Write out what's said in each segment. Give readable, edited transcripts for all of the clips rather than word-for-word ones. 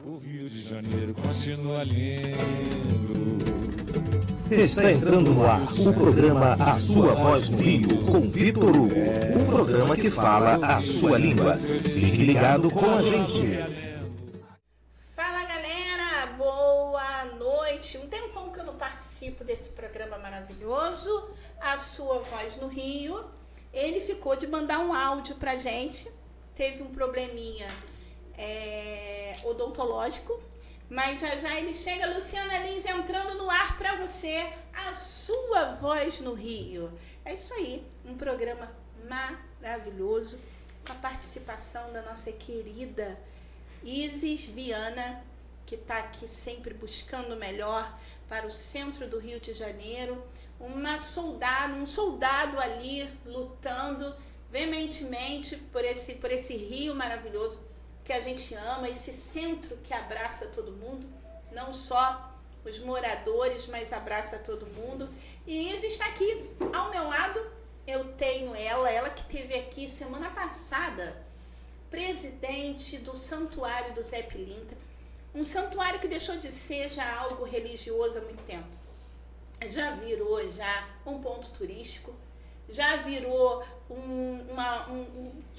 O Rio de Janeiro continua lindo. Está entrando no ar o programa A Sua Voz no Rio, com Vitor Hugo. Um programa que fala a sua língua. Fique ligado com a gente. Fala, galera! Boa noite! Um tempão que eu não participo desse programa maravilhoso, A Sua Voz no Rio. Ele ficou de mandar um áudio pra gente. Teve um probleminha odontológico. Mas já ele chega, Luciana Lins entrando no ar para você, A Sua Voz no Rio. É isso aí, um programa maravilhoso, com a participação da nossa querida Isis Viana, que está aqui sempre buscando o melhor para o centro do Rio de Janeiro. Um soldado ali lutando veementemente por esse rio maravilhoso que a gente ama, esse centro que abraça todo mundo, não só os moradores, mas abraça todo mundo. E Isis está aqui ao meu lado, eu tenho ela que esteve aqui semana passada, presidente do Santuário do Zé Pilintra, um santuário que deixou de ser já algo religioso há muito tempo. Já virou já um ponto turístico, já virou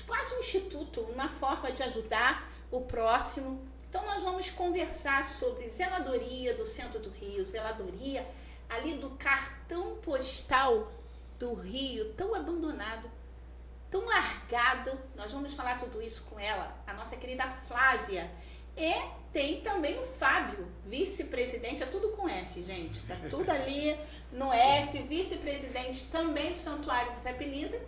quase um instituto, uma forma de ajudar o próximo. Então nós vamos conversar sobre zeladoria do centro do Rio, zeladoria ali do cartão postal do Rio, tão abandonado, tão largado. Nós vamos falar tudo isso com ela, a nossa querida Flávia. E tem também o Fábio, vice-presidente, é tudo com F, gente, tá tudo ali no F, vice-presidente também do Santuário do Zé Pilintra,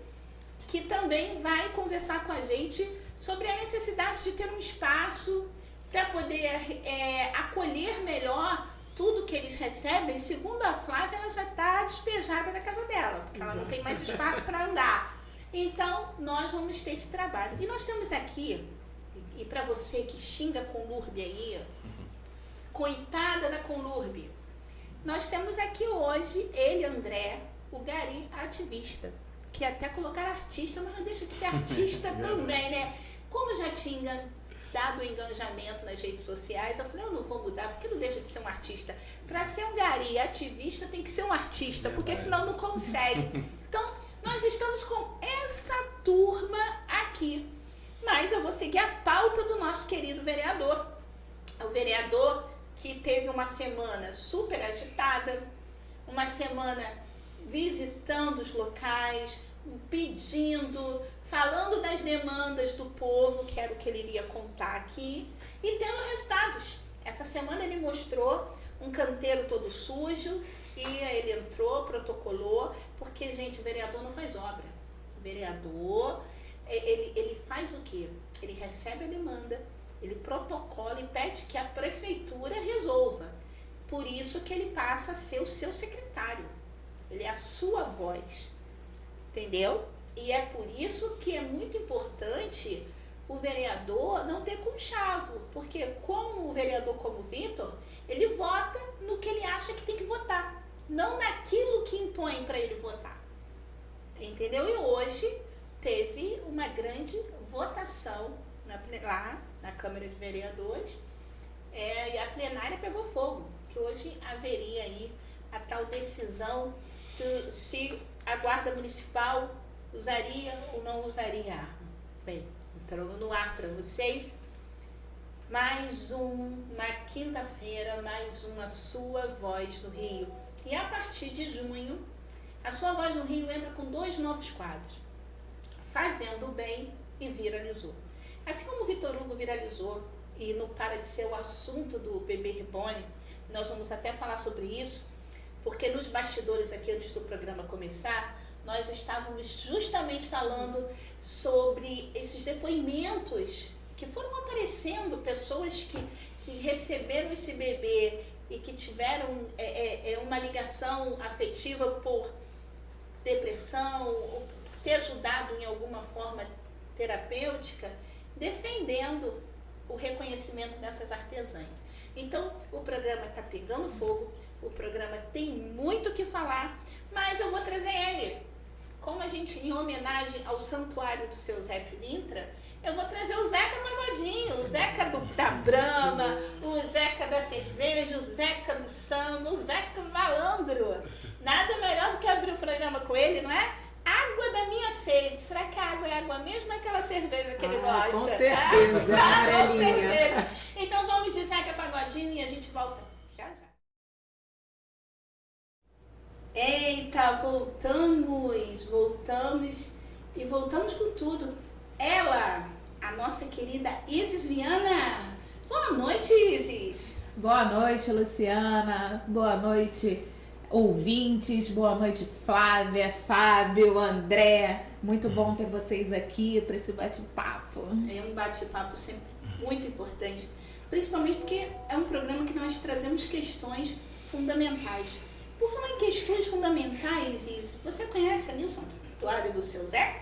que também vai conversar com a gente sobre a necessidade de ter um espaço para poder acolher melhor tudo que eles recebem. Segundo a Flávia, ela já está despejada da casa dela, porque ela não tem mais espaço para andar. Então, nós vamos ter esse trabalho. E nós temos aqui, e para você que xinga a Conlurb aí, coitada da Conlurb, nós temos aqui hoje ele, André, o gari ativista, que até colocar artista, mas não deixa de ser artista também, né? Como já tinha dado o engajamento nas redes sociais, eu falei, eu não vou mudar, porque não deixa de ser um artista. Para ser um gari ativista tem que ser um artista, porque senão não consegue. Então, nós estamos com essa turma aqui. Mas eu vou seguir a pauta do nosso querido vereador. O vereador que teve uma semana super agitada, uma semana visitando os locais, pedindo, falando das demandas do povo, que era o que ele iria contar aqui, e tendo resultados. Essa semana ele mostrou um canteiro todo sujo, e ele entrou, protocolou, porque, gente, o vereador não faz obra. O vereador... Ele faz o quê? Ele recebe a demanda, ele protocola e pede que a prefeitura resolva. Por isso que ele passa a ser o seu secretário. Ele é a sua voz. Entendeu? E é por isso que é muito importante o vereador não ter conchavo. Porque como o vereador como o Vitor, ele vota no que ele acha que tem que votar. Não naquilo que impõe para ele votar. Entendeu? E hoje... teve uma grande votação lá na Câmara de Vereadores, e a plenária pegou fogo, que hoje haveria aí a tal decisão se a Guarda Municipal usaria ou não usaria arma. Bem, entrando no ar para vocês, mais uma quinta-feira, mais uma Sua Voz no Rio. E a partir de junho, a Sua Voz no Rio entra com 2 novos quadros. Fazendo bem e viralizou. Assim como o Vitor Hugo viralizou e não para de ser o assunto do Bebê Reborn, nós vamos até falar sobre isso, porque nos bastidores aqui, antes do programa começar, nós estávamos justamente falando sobre esses depoimentos que foram aparecendo, pessoas que receberam esse bebê e que tiveram uma ligação afetiva por depressão, ou ter ajudado em alguma forma terapêutica, defendendo o reconhecimento dessas artesãs. Então, o programa está pegando fogo, o programa tem muito o que falar, mas eu vou trazer ele. Como a gente, em homenagem ao santuário do seu Zé Pilintra, eu vou trazer o Zeca Pagodinho, o Zeca da Brahma, da cerveja, o Zeca do samba, o Zeca malandro. Nada melhor do que abrir o programa com ele, não é? Água da minha sede. Será que a água é água mesmo ou é aquela cerveja que ele gosta? Com certeza, Com amarelinha. certeza. Então vamos de Zeca Pagodinho e a gente volta já já. Eita, voltamos e voltamos com tudo. Ela, a nossa querida Isis Viana. Boa noite, Isis. Boa noite, Luciana. Boa noite, ouvintes. Boa noite, Flávia, Fábio, André. Muito bom ter vocês aqui para esse bate-papo. É um bate-papo sempre muito importante, principalmente porque é um programa que nós trazemos questões fundamentais. Por falar em questões fundamentais, Isis, você conhece ali o Santuário do Seu Zé?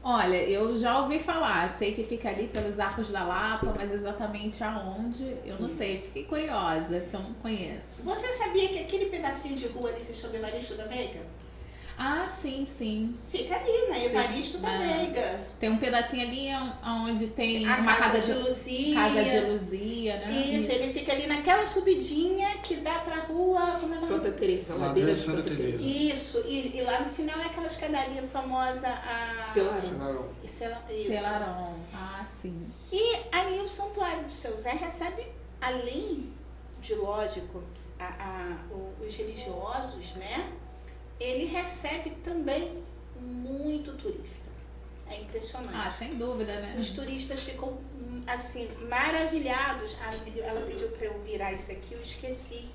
Olha, eu já ouvi falar, sei que fica ali pelos Arcos da Lapa, mas exatamente aonde, eu não sei. Fiquei curiosa, porque eu não conheço. Você sabia que aquele pedacinho de rua ali se chama Evaristo da Veiga? Ah, sim, sim. Fica ali, né? Evaristo da Veiga. Tem um pedacinho ali onde tem A uma casa de Luzia. Casa de Luzia, né? Isso, ele fica ali naquela subidinha que dá pra rua... Como é o nome? Santa Teresa, Ladeira de Santa Teresa. Isso, e lá no final é aquela escadaria famosa, a... Selarão. Isso. Celarão. Ah, sim. E ali o Santuário do Seu Zé recebe, além de, lógico, os religiosos, né? Ele recebe também muito turista. É impressionante. Ah, sem dúvida, né? Os turistas ficam, assim, maravilhados. Ela pediu para eu virar isso aqui, eu esqueci.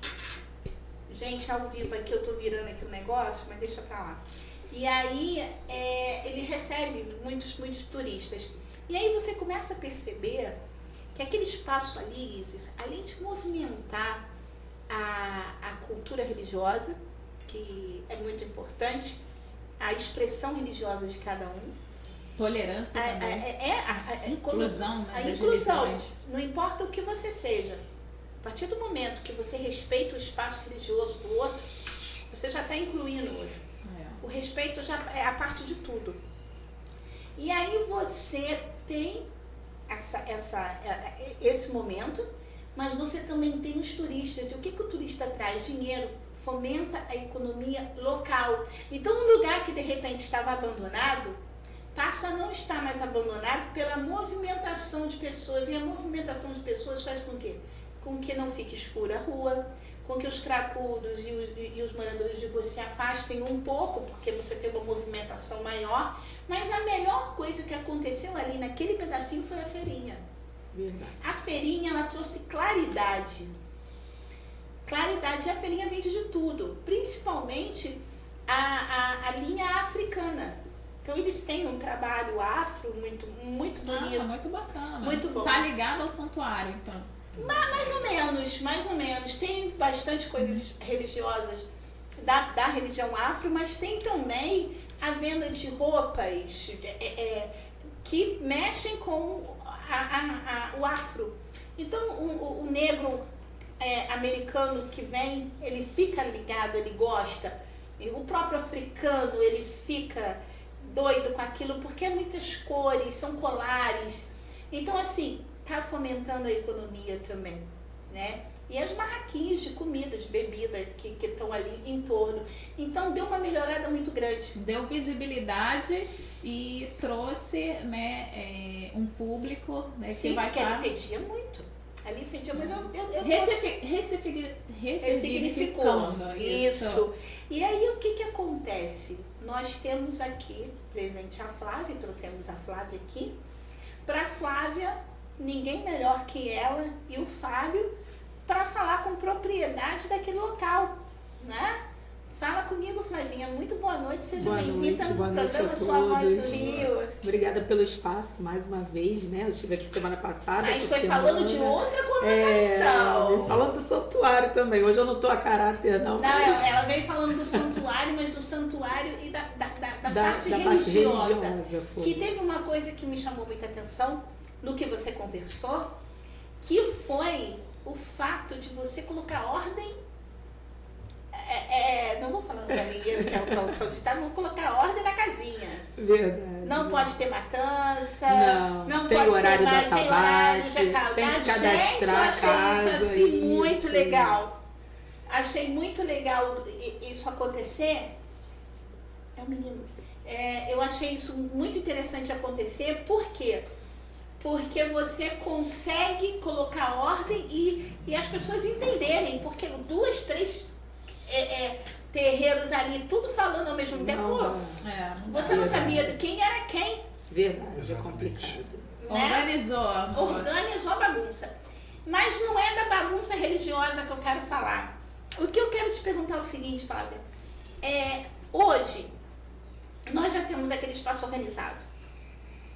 Gente, ao vivo aqui, eu tô virando aqui o negócio, mas deixa pra lá. E aí, ele recebe muitos turistas. E aí você começa a perceber que aquele espaço ali, Isis, além de movimentar a cultura religiosa, que é muito importante, a expressão religiosa de cada um, Tolerância também. a Inclusão, né, a das inclusão, religiões. não importa o que você seja. A partir do momento que você respeita o espaço religioso do outro, você já está incluindo o outro. O respeito já é a parte de tudo. E aí você tem esse momento, mas você também tem os turistas. E o que o turista traz? Dinheiro, fomenta a economia local. Então, um lugar que de repente estava abandonado, passa a não estar mais abandonado pela movimentação de pessoas. E a movimentação de pessoas faz com quê? Com que não fique escura a rua, com que os cracudos e os moradores de rua se afastem um pouco, porque você tem uma movimentação maior. Mas a melhor coisa que aconteceu ali naquele pedacinho foi a feirinha. Verdade. A feirinha, ela trouxe claridade. Claridade, e a feirinha vende de tudo, principalmente a linha africana. Então eles têm um trabalho afro muito bonito. Muito bacana. Muito bom. Tá ligado ao santuário, então. Mais ou menos. Tem bastante coisas religiosas da religião afro, mas tem também a venda de roupas que mexem com o afro. Então o negro americano que vem, ele fica ligado, ele gosta. E o próprio africano, ele fica doido com aquilo, porque é muitas cores, são colares. Então, assim, tá fomentando a economia também, né? E as barraquinhas de comida, de bebida que estão ali em torno. Então, deu uma melhorada muito grande. Deu visibilidade e trouxe, né, um público, né, Sim, que vai porque estar... ali fedia muito. Ali fedia, mas eu ressignificando. Isso. E aí, o que acontece? Nós temos aqui presente a Flávia, trouxemos a Flávia aqui. Para a Flávia, ninguém melhor que ela e o Fábio para falar com propriedade daquele local, né? Fala comigo, Flavinha. Muito boa noite, seja bem-vinda no programa Sua Voz do Rio. Obrigada pelo espaço, mais uma vez, né? Eu estive aqui semana passada. Mas foi falando de outra conotação. Falando do santuário também. Hoje eu não estou a caráter, não. Não, ela veio falando do santuário, mas do santuário e da parte religiosa. Que teve uma coisa que me chamou muita atenção no que você conversou, que foi o fato de você colocar ordem não vou falar no galinheiro, que é o ditado, vou colocar ordem na casinha. Verdade. Não pode ter matança, não tem pode horário ser mais, da tem horário de tabaque, tem que Gente, eu cadastrar a achei casa. isso assim muito isso. legal. Achei muito legal isso acontecer. É um menino. Eu achei isso muito interessante acontecer, por quê? Porque você consegue colocar ordem e as pessoas entenderem, porque 2, 3 terreiros ali, tudo falando ao mesmo tempo, você não sabia de quem era quem. Verdade, Exatamente. é complicado. Né? Organizou a bagunça. Mas não é da bagunça religiosa que eu quero falar. O que eu quero te perguntar é o seguinte, Flávia. Hoje, nós já temos aquele espaço organizado,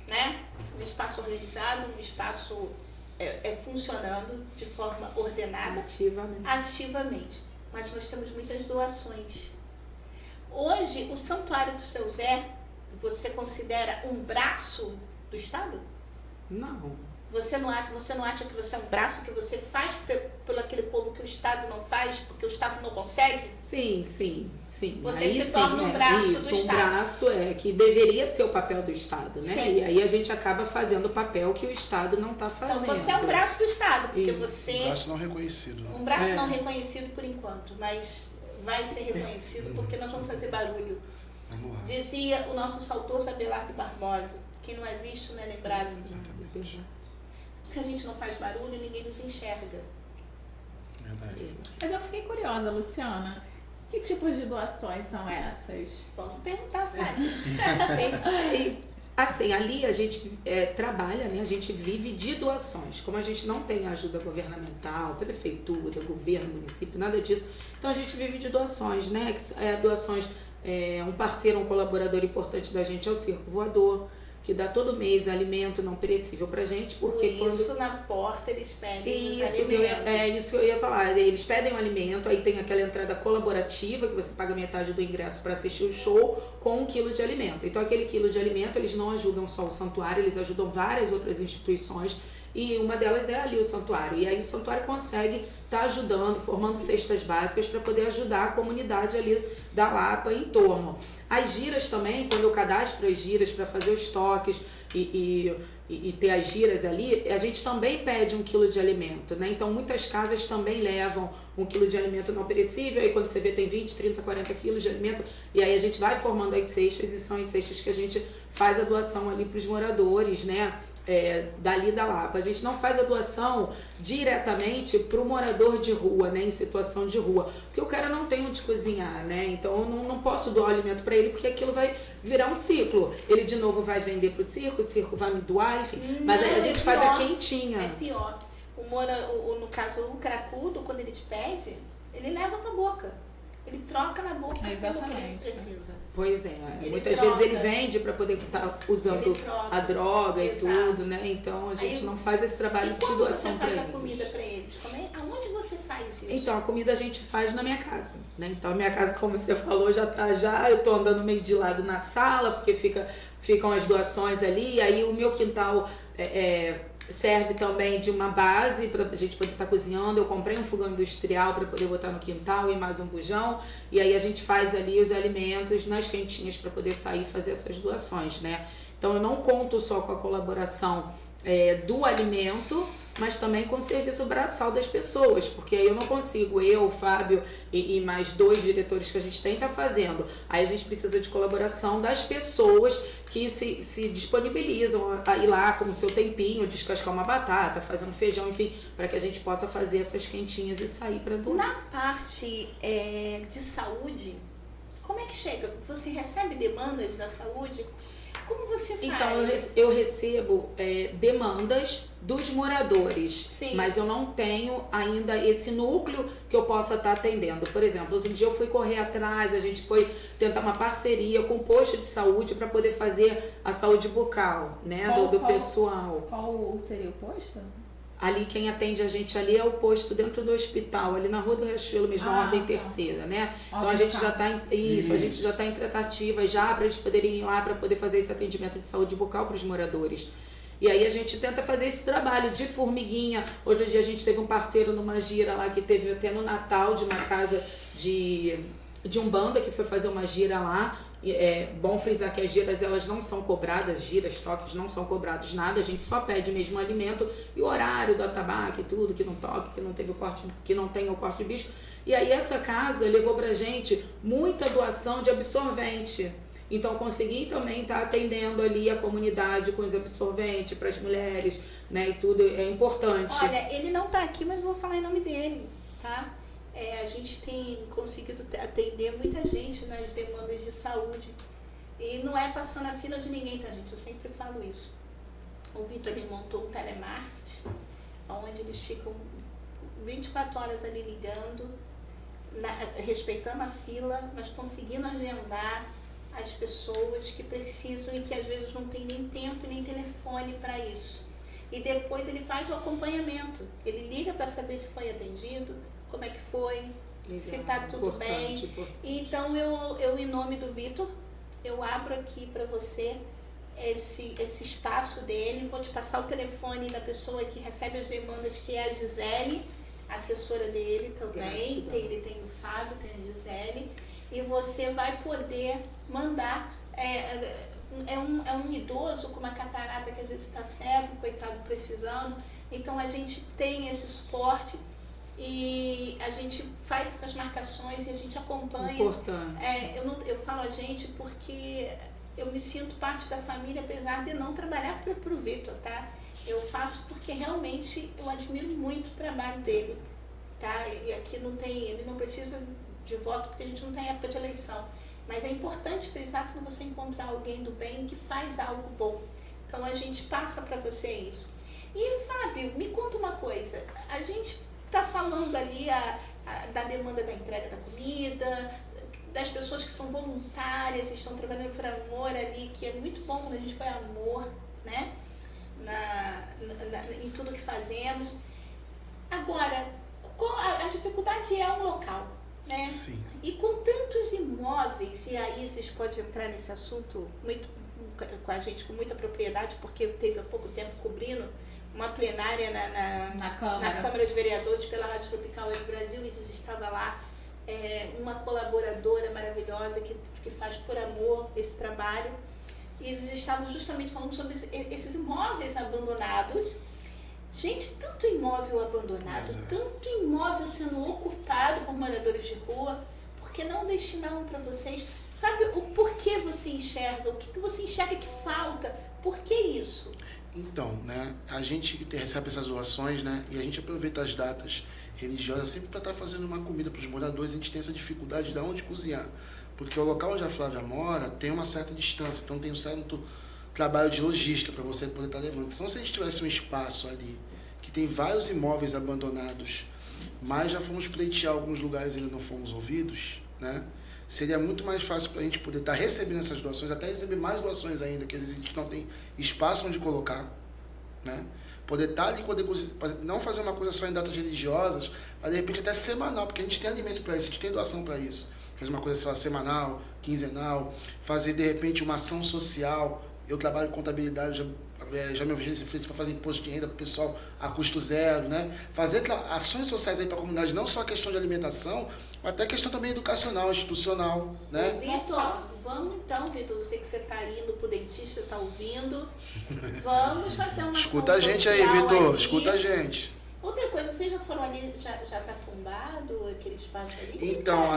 né? Um espaço organizado, um espaço funcionando de forma ordenada, ativamente. Mas nós temos muitas doações. Hoje, o Santuário do Seu Zé, você considera um braço do Estado? Não. Você não acha que você é um braço que você faz pelo aquele povo que o Estado não faz, porque o Estado não consegue? Sim. Você aí se torna um braço isso, do Estado. Um braço que deveria ser o papel do Estado, né? Sim. E aí a gente acaba fazendo o papel que o Estado não está fazendo. Então você é um braço do Estado, porque Isso. você... Um braço não reconhecido. Né? Um braço não reconhecido por enquanto, mas vai ser reconhecido porque nós vamos fazer barulho. Vamos lá. Dizia o nosso saudoso Abelardo Barbosa, que não é visto, não é lembrado. Exatamente. Se a gente não faz barulho, ninguém nos enxerga. Verdade. Mas eu fiquei curiosa, Luciana. Que tipo de doações são essas? Vamos perguntar, Flávia. Assim, ali a gente trabalha, né? A gente vive de doações. Como a gente não tem ajuda governamental, prefeitura, governo, município, nada disso, então a gente vive de doações, né? Doações, um parceiro, um colaborador importante da gente é o Circo Voador, que dá todo mês alimento não perecível pra gente, porque Por isso, na porta, eles pedem os isso que eu ia falar. Eles pedem um alimento, aí tem aquela entrada colaborativa, que você paga metade do ingresso para assistir o show, com 1 quilo de alimento. Então, aquele quilo de alimento, eles não ajudam só o santuário, eles ajudam várias outras instituições, e uma delas é ali o santuário. E aí o santuário consegue estar ajudando, formando cestas básicas para poder ajudar a comunidade ali da Lapa e em torno. As giras também, quando eu cadastro as giras para fazer os toques e ter as giras ali, a gente também pede 1 quilo de alimento, né? Então muitas casas também levam 1 quilo de alimento não perecível, aí quando você vê tem 20, 30, 40 quilos de alimento, e aí a gente vai formando as cestas, e são as cestas que a gente faz a doação ali para os moradores, né? Dali da Lapa. A gente não faz a doação diretamente para o morador de rua, né, em situação de rua, porque o cara não tem onde cozinhar, né, então eu não posso doar o alimento para ele, porque aquilo vai virar um ciclo. Ele de novo vai vender para o circo vai me doar, enfim, mas aí a gente faz a quentinha. É pior. No caso, o cracudo, quando ele te pede, ele leva pra boca. Ele troca na boca pelo que ele precisa. Pois é, Ele muitas troca. vezes ele vende para poder estar usando a droga Exato. e tudo, né? Então a gente não faz esse trabalho E de como doação você para faz eles. a comida para eles? Aonde você faz isso? Então, a comida a gente faz na minha casa, né? Então, a minha casa, como você falou, eu tô andando meio de lado na sala, porque ficam as doações ali, aí o meu quintal serve também de uma base para a gente poder estar cozinhando. Eu comprei um fogão industrial para poder botar no quintal e mais um bujão, e aí a gente faz ali os alimentos nas quentinhas para poder sair e fazer essas doações, né? Então, eu não conto só com a colaboração do alimento, mas também com o serviço braçal das pessoas, porque aí eu não consigo, o Fábio e mais 2 diretores que a gente tem, tá fazendo. Aí a gente precisa de colaboração das pessoas que se disponibilizam a ir lá com o seu tempinho, descascar uma batata, fazer um feijão, enfim, para que a gente possa fazer essas quentinhas e sair para doar. Na parte de saúde, como é que chega? Você recebe demandas da saúde? Como você faz? Então, eu recebo demandas dos moradores, Sim. mas eu não tenho ainda esse núcleo que eu possa estar atendendo. Por exemplo, outro dia eu fui correr atrás, a gente foi tentar uma parceria com o posto de saúde para poder fazer a saúde bucal, né, do pessoal. Qual seria o posto? Ali, quem atende a gente ali é o posto dentro do hospital, ali na Rua do Riachuelo, mesmo na Ordem Terceira, né? Então a gente já está a gente já está em tratativa já para eles poderem ir lá para poder fazer esse atendimento de saúde bucal para os moradores. E aí a gente tenta fazer esse trabalho de formiguinha. Hoje em dia a gente teve um parceiro numa gira lá que teve até no Natal de uma casa de Umbanda que foi fazer uma gira lá. É bom frisar que as giras elas não são cobradas, giras, toques não são cobrados nada, a gente só pede mesmo o alimento e o horário do atabaque, tudo, que não toque, que não teve o corte, que não tem o corte de bicho. E aí essa casa levou pra gente muita doação de absorvente. Então consegui também estar atendendo ali a comunidade com os absorventes para as mulheres, né? E tudo é importante. Olha, ele não tá aqui, mas vou falar em nome dele, tá? A gente tem conseguido atender muita gente nas demandas de saúde. E não é passando a fila de ninguém, tá, gente? Eu sempre falo isso. O Vitor, ele montou um telemarketing, onde eles ficam 24 horas ali ligando, respeitando a fila, mas conseguindo agendar as pessoas que precisam e que às vezes não tem nem tempo e nem telefone para isso. E depois ele faz o acompanhamento. Ele liga para saber se foi atendido, como é que foi, legal, se está tudo bem. Importante. Então eu em nome do Vitor, eu abro aqui para você esse espaço dele. Vou te passar o telefone da pessoa que recebe as demandas, que é a Gisele, assessora dele também. Ele tem o Fábio, tem a Gisele. E você vai poder mandar. É um idoso com uma catarata que às vezes está cego, coitado, precisando. Então a gente tem esse suporte. E a gente faz essas marcações e a gente acompanha. Importante. Eu falo a gente porque eu me sinto parte da família, apesar de não trabalhar para o Vitor, tá? Eu faço porque realmente eu admiro muito o trabalho dele, tá? E aqui ele não precisa de voto porque a gente não tem época de eleição. Mas é importante frisar quando você encontrar alguém do bem que faz algo bom. Então a gente passa para você isso. E Fábio, me conta uma coisa. A gente está falando ali da demanda da entrega da comida, das pessoas que são voluntárias, estão trabalhando por amor ali, que é muito bom quando a gente põe amor, né, em tudo que fazemos. Agora, a dificuldade é um local, né? Sim. E com tantos imóveis, e a Isis pode entrar nesse assunto muito com a gente com muita propriedade, porque teve há pouco tempo cobrindo uma plenária na Câmara de Vereadores pela Rádio Tropical Web Brasil. Isis estava lá, uma colaboradora maravilhosa que faz por amor esse trabalho. Isis estava justamente falando sobre esses imóveis abandonados. Gente, tanto imóvel abandonado, tanto imóvel sendo ocupado por moradores de rua, por que não destinar um para vocês? Fábio, o porquê você enxerga? O que você enxerga que falta? Por que isso? Então, né, a gente recebe essas doações, né, e a gente aproveita as datas religiosas sempre para estar fazendo uma comida para os moradores. A gente tem essa dificuldade de onde cozinhar, porque o local onde a Flávia mora tem uma certa distância, então tem um certo trabalho de logística para você poder estar levando. Então, se a gente tivesse um espaço ali, que tem vários imóveis abandonados, mas já fomos pleitear alguns lugares e ainda não fomos ouvidos, né, seria muito mais fácil para a gente poder estar recebendo essas doações, até receber mais doações ainda, que às vezes a gente não tem espaço onde colocar, né? Poder estar ali, poder não fazer uma coisa só em datas religiosas, mas de repente até semanal, porque a gente tem alimento para isso, a gente tem doação para isso. Fazer uma coisa, sei lá, semanal, quinzenal, fazer de repente uma ação social. Eu trabalho com contabilidade, já me ofereci para fazer imposto de renda para o pessoal a custo zero, né? Fazer ações sociais aí para a comunidade, não só a questão de alimentação, mas até a questão também educacional, institucional, né? Vitor, vamos então, Vitor, você que você está indo para o dentista, está ouvindo, vamos fazer uma escuta ação a gente aí, social Vitor, ali. Escuta a gente. Outra coisa, vocês já foram ali, já tá tombado aquele espaço ali? Então,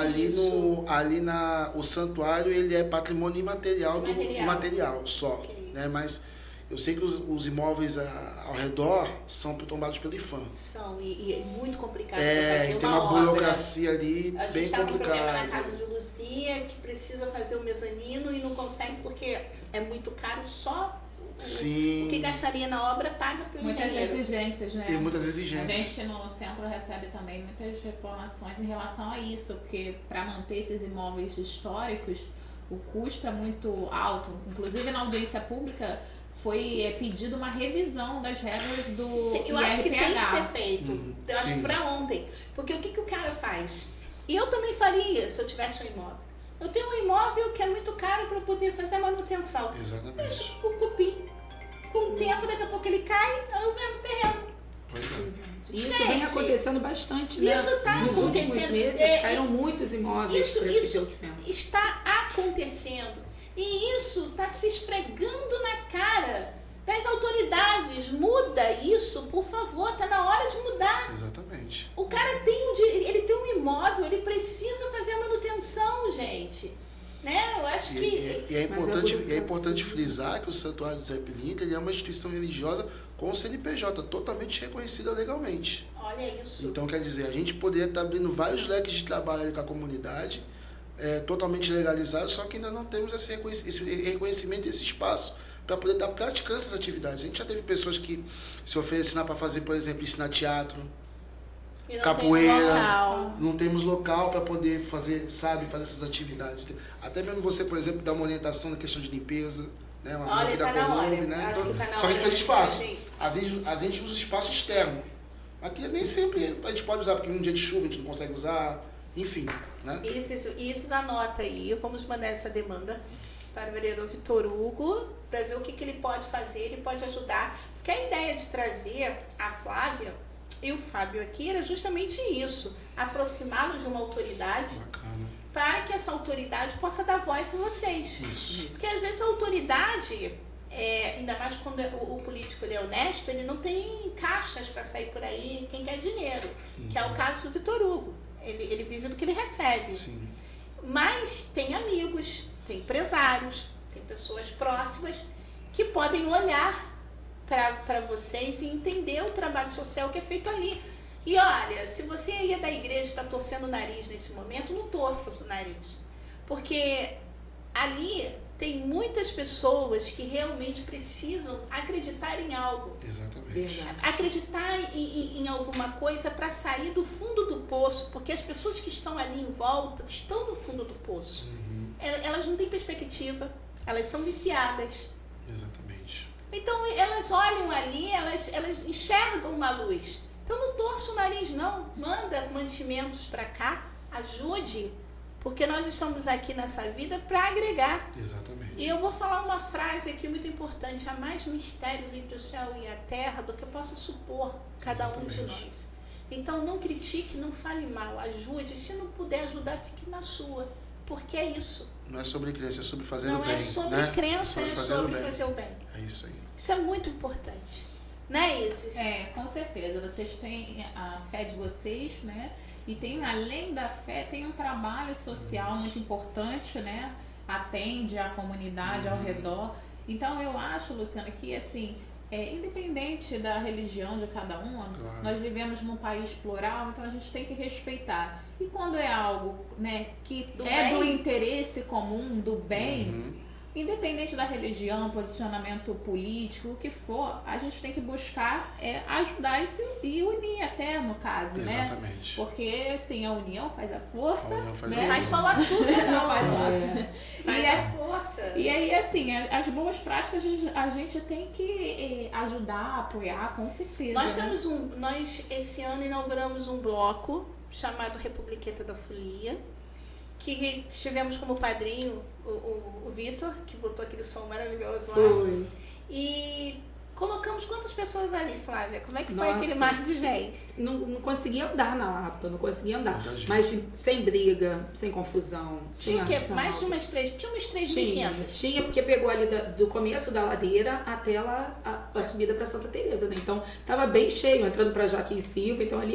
o santuário, ele é patrimônio imaterial só, okay, né? Mas eu sei que os imóveis ao redor são tombados pelo IFAM. São, e é muito complicado. Tem uma burocracia ali bem complicada. A gente está com um problema na casa de Luzia, que precisa fazer o mezanino e não consegue porque é muito caro só. Sim. O que gastaria na obra paga para o engenheiro. Muitas exigências, né? Tem muitas exigências. A gente no centro recebe também muitas reclamações em relação a isso, porque para manter esses imóveis históricos, o custo é muito alto. Inclusive na audiência pública foi pedido uma revisão das regras do IRPH. Eu acho que tem que ser feito. Eu acho para ontem. Porque o que o cara faz? E eu também faria se eu tivesse um imóvel. Eu tenho um imóvel que é muito caro para poder fazer a manutenção. Exatamente. Deixa o cupim. Com o tempo, daqui a pouco ele cai, eu vendo terreno. Pois é. Isso Gente, vem acontecendo bastante, né? isso tá Nos últimos acontecendo. meses caíram muitos imóveis para aqui pelo centro. Está acontecendo. E isso está se esfregando na cara das autoridades. Muda isso, por favor, está na hora de mudar. Exatamente. O cara ele tem um imóvel, ele precisa fazer a manutenção, gente. Né? Eu acho que... E é Mas importante frisar que o Santuário do Zé Pilintra, ele é uma instituição religiosa com CNPJ, totalmente reconhecida legalmente. Olha isso. Então, quer dizer, a gente poderia estar abrindo vários leques de trabalho ali com a comunidade, totalmente legalizados, só que ainda não temos esse reconhecimento, esse espaço para poder estar praticando essas atividades. A gente já teve pessoas que se ofereceram para fazer, por exemplo, ensinar teatro, E não capoeira, tem local. não temos local para poder fazer, fazer essas atividades. Até mesmo você, por exemplo, dar uma orientação na questão de limpeza, né? Uma Olha, vida tá na hora. Colômbia, né? Acho Então, que tá na só que a hora gente tem de espaço. fazer. Às vezes a gente usa espaço externo. Aqui nem sempre a gente pode usar, porque num dia de chuva a gente não consegue usar, enfim, né? Isso anota aí. Vamos mandar essa demanda para o vereador Vitor Hugo para ver o que ele pode fazer, ele pode ajudar. Porque a ideia de trazer a Flávia e o Fábio aqui era justamente isso, aproximá-los de uma autoridade Bacana. para que essa autoridade possa dar voz a vocês. Isso. Porque às vezes a autoridade, ainda mais quando o político ele é honesto, ele não tem caixas para sair por aí quem quer dinheiro, que é o caso do Vitor Hugo. Ele vive do que ele recebe. Sim. Mas tem amigos, tem empresários, tem pessoas próximas que podem olhar para vocês e entender o trabalho social que é feito ali. E olha, se você aí é da igreja e está torcendo o nariz nesse momento, não torça o nariz. Porque ali tem muitas pessoas que realmente precisam acreditar em algo. Exatamente. Verdade. Acreditar em alguma coisa para sair do fundo do poço, porque as pessoas que estão ali em volta estão no fundo do poço. Uhum. Elas não têm perspectiva, elas são viciadas. Exatamente. Então elas olham ali, elas enxergam uma luz. Então não torça o nariz não, manda mantimentos para cá, ajude, porque nós estamos aqui nessa vida para agregar. Exatamente. E eu vou falar uma frase aqui muito importante: há mais mistérios entre o céu e a terra do que possa supor cada um de Exatamente. nós. Então não critique, não fale mal, ajude. Se não puder ajudar, fique na sua, porque é isso. Não é sobre crença, é sobre fazer Não o bem. é sobre né? crença, é sobre bem. fazer o bem. É isso aí. Isso é muito importante. Né, Isis? Com certeza. Vocês têm a fé de vocês, né? E tem, além da fé, tem um trabalho social muito importante, né? Atende a comunidade ao redor. Então, eu acho, Luciana, que, assim, independente da religião de cada um, Claro. nós vivemos num país plural, então a gente tem que respeitar. E quando é algo, né, que Do do bem? interesse comum, do bem, Uhum. independente da religião, posicionamento político, o que for, a gente tem que buscar ajudar e unir até, no caso, né? Exatamente. Porque, assim, a união faz a força, A união faz né? a Faz força. só o açúcar, Não não. faz força. Faz E a força. E aí, assim, as boas práticas a gente tem que ajudar, apoiar, com certeza. Nós né? temos nós esse ano inauguramos um bloco chamado Republiqueta da Folia, que tivemos como padrinho o Vitor, que botou aquele som maravilhoso lá. Foi. E colocamos quantas pessoas ali, Flávia? Como é que foi Nossa. aquele mar de gente? Não conseguia andar na Lapa, não conseguia andar. Muita gente. Mas sem briga, sem confusão, sem Tinha o quê? assalto. Mais de umas 3.500. Tinha, porque pegou ali do começo da ladeira até lá a subida para Santa Teresa, né? Então tava bem cheio, entrando para Joaquim Silva, então ali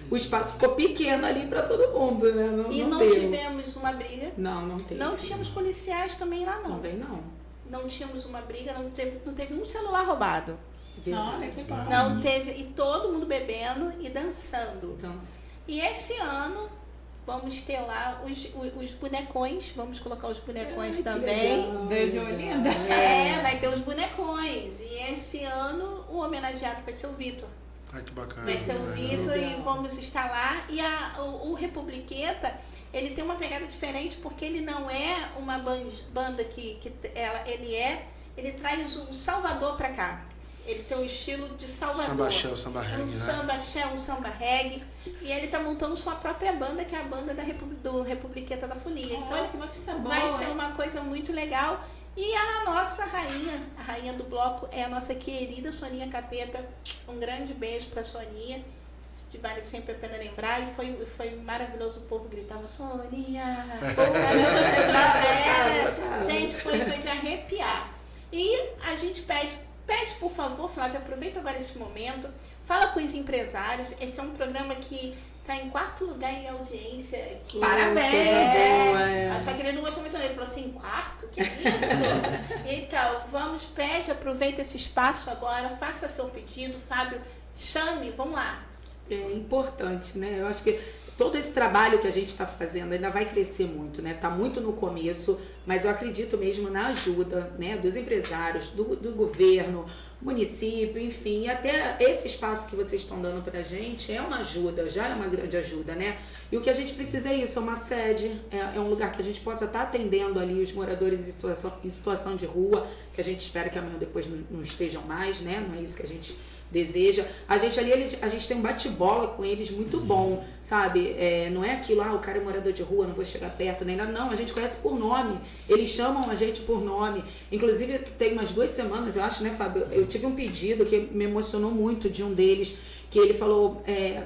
o espaço ficou pequeno ali para todo mundo, né? E não deu. tivemos uma briga. Não teve. Não tínhamos policiais também lá, não. Também não. Não tínhamos uma briga, não teve um celular roubado. Olha, que bom. Não teve, e todo mundo bebendo e dançando. Então, E esse ano vamos ter lá os bonecões, vamos colocar os bonecões que também. legal. Deu de Olinda? Vai ter os bonecões. E esse ano o homenageado vai ser o Vitor. Ai, que bacana. Vai ser o Legal. Vitor e Legal. vamos estar lá. E o Republiqueta, ele tem uma pegada diferente porque ele não é uma banda ele traz o Salvador pra cá. Ele tem um estilo de Salvador. Samba axé, o samba reggae, Um né? samba axé, um samba reggae. E ele tá montando sua própria banda, que é a banda do Republiqueta da Folia. Olha, Então que notícia boa. vai ser uma coisa muito legal. E a nossa rainha, a rainha do bloco, é a nossa querida Soninha Capeta. Um grande beijo pra Soninha. Vale sempre a pena lembrar. E foi maravilhoso, o povo gritava, Soninha! Gente, foi de arrepiar. E a gente pede, por favor, Flávia, aproveita agora esse momento, fala com os empresários. Esse é um programa que está em 4º lugar em audiência. Aqui. Parabéns! Só que ele não gostou muito, ele falou assim, 4º? Que isso? Então, aproveita esse espaço agora, faça seu pedido, Fábio, chame, vamos lá. É importante, né? Eu acho que todo esse trabalho que a gente está fazendo ainda vai crescer muito, né? Tá muito no começo, mas eu acredito mesmo na ajuda, né? Dos empresários, do governo, município, enfim, e até esse espaço que vocês estão dando pra gente é uma ajuda, já é uma grande ajuda, né? E o que a gente precisa é isso, é uma sede, é um lugar que a gente possa estar atendendo ali os moradores em situação de rua, que a gente espera que amanhã ou depois não estejam mais, né? Não é isso que a gente deseja. A gente tem um bate-bola com eles muito bom, sabe? Não é aquilo, o cara é morador de rua, não vou chegar perto, nem nada. Não, a gente conhece por nome. Eles chamam a gente por nome. Inclusive, tem umas 2 semanas, eu acho, né, Fábio? Eu tive um pedido que me emocionou muito de um deles, que ele falou,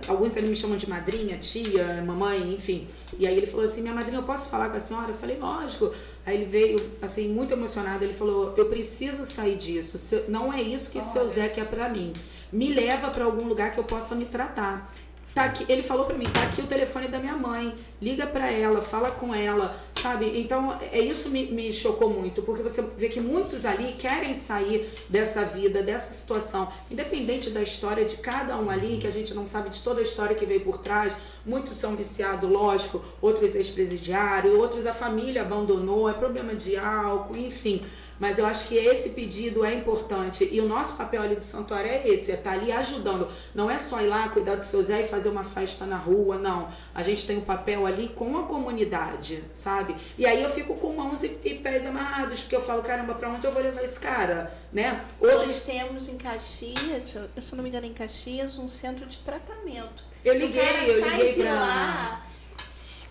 alguns ali me chamam de madrinha, tia, mamãe, enfim. E aí ele falou assim, minha madrinha, eu posso falar com a senhora? Eu falei, lógico. Aí ele veio, assim, muito emocionado, ele falou, eu preciso sair disso, não é isso que seu Zé quer pra mim. Me leva pra algum lugar que eu possa me tratar. Tá aqui, ele falou pra mim, tá aqui o telefone da minha mãe, liga pra ela, fala com ela, sabe? Então, isso me chocou muito, porque você vê que muitos ali querem sair dessa vida, dessa situação, independente da história de cada um ali, que a gente não sabe de toda a história que veio por trás. Muitos são viciados, lógico, outros ex-presidiários, outros a família abandonou, é problema de álcool, enfim. Mas eu acho que esse pedido é importante e o nosso papel ali do santuário é esse, é estar ali ajudando. Não é só ir lá cuidar do seu Zé e fazer uma festa na rua, não. A gente tem um papel ali com a comunidade, sabe? E aí eu fico com mãos e pés amarrados, porque eu falo, caramba, pra onde eu vou levar esse cara, né? Nós temos em Caxias, se eu não me engano, em Caxias, um centro de tratamento. Eu liguei pra... lá.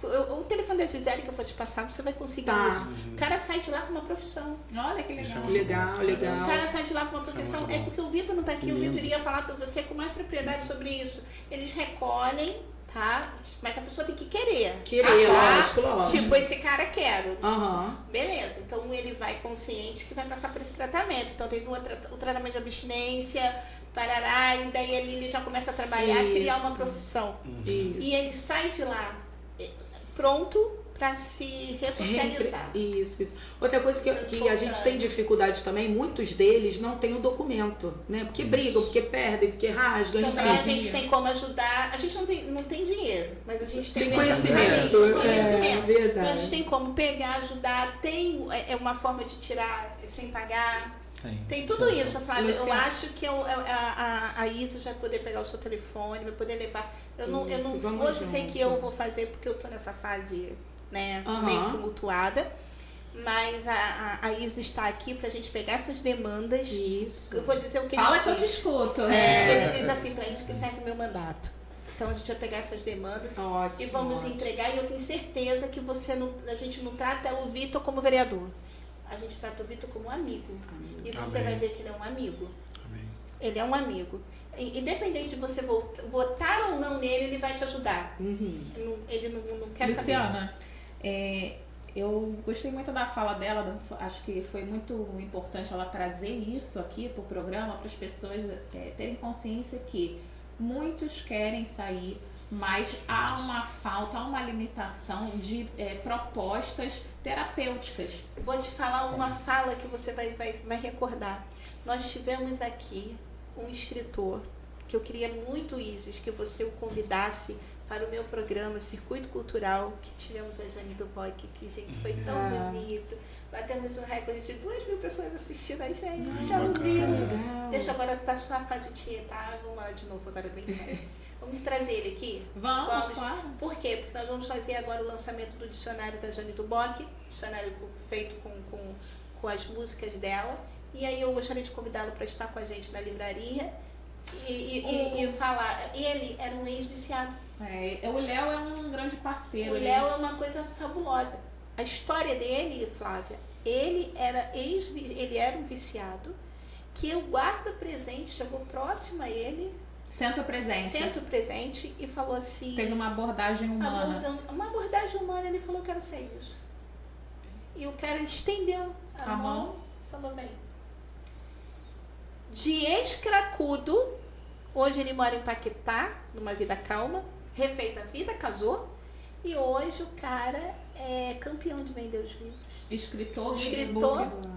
O telefone da Gisele que eu vou te passar, você vai conseguir isso. O cara sai de lá com uma profissão. Olha que legal. Legal. O cara sai de lá com uma profissão. É porque o Vitor não tá aqui, o Vitor iria falar pra você com mais propriedade sobre isso. Eles recolhem, tá? Mas a pessoa tem que querer. Lógico. Tipo, esse cara quero. Uhum. Beleza, então ele vai consciente que vai passar por esse tratamento. Então tem o tratamento de abstinência, parará, e daí ele já começa a trabalhar, criar uma profissão. Isso. E ele sai de lá pronto para se ressocializar. Isso. Outra coisa que a gente tem dificuldade também, muitos deles não têm o documento, né? Porque brigam, porque perdem, porque rasgam, enfim. Também a gente tem como ajudar. A gente não tem dinheiro, mas a gente tem conhecimento. Verdade. Então a Então gente tem como pegar, ajudar. Tem uma forma de tirar sem pagar. Tem tudo isso, Flávia. Eu acho que a Isis vai poder pegar o seu telefone, vai poder levar. Eu não vou dizer que eu vou fazer, porque eu tô nessa fase, né, meio tumultuada. Mas a Isis está aqui pra gente pegar essas demandas. Isso. Eu vou dizer o que Fala ele que eu te diz. escuto. Ele diz assim, pra isso que serve o meu mandato. Então a gente vai pegar essas demandas e vamos entregar. E eu tenho certeza que a gente não trata o Vitor como vereador. A gente trata o Vitor como amigo. E você vai ver que ele é um amigo. Amém. Ele é um amigo. Independente de você votar ou não nele, ele vai te ajudar. Ele não quer Luciana, eu gostei muito da fala dela, acho que foi muito importante ela trazer isso aqui para o programa, para as pessoas terem consciência que muitos querem sair, mas há uma falta, há uma limitação de propostas terapêuticas. Vou te falar uma fala que você vai recordar. Nós tivemos aqui um escritor, que eu queria muito, Isis, que você o convidasse para o meu programa Circuito Cultural, que tivemos a Jane do Boy, que gente, foi tão bonito. Batemos um recorde de 2.000 pessoas assistindo a gente. Deixa agora passar a fase Tietá, vamos lá de novo, agora bem sério. Vamos trazer ele aqui? Vamos. Claro. Por quê? Porque nós vamos fazer agora o lançamento do dicionário da Jane Duboc, dicionário feito com as músicas dela. E aí eu gostaria de convidá-lo para estar com a gente na livraria e falar. Ele era um ex-viciado. O Léo é um grande parceiro. O Léo é uma coisa fabulosa. A história dele, Flávia, ele era um viciado, que o guarda-presente chegou próximo a ele, Centro presente, e falou assim... Teve uma abordagem humana. Uma abordagem humana, ele falou, quero ser isso. E o cara estendeu a mão, falou, vem. De ex-cracudo, hoje ele mora em Paquetá, numa vida calma, refez a vida, casou, e hoje o cara é campeão de vender os livros. Escritor.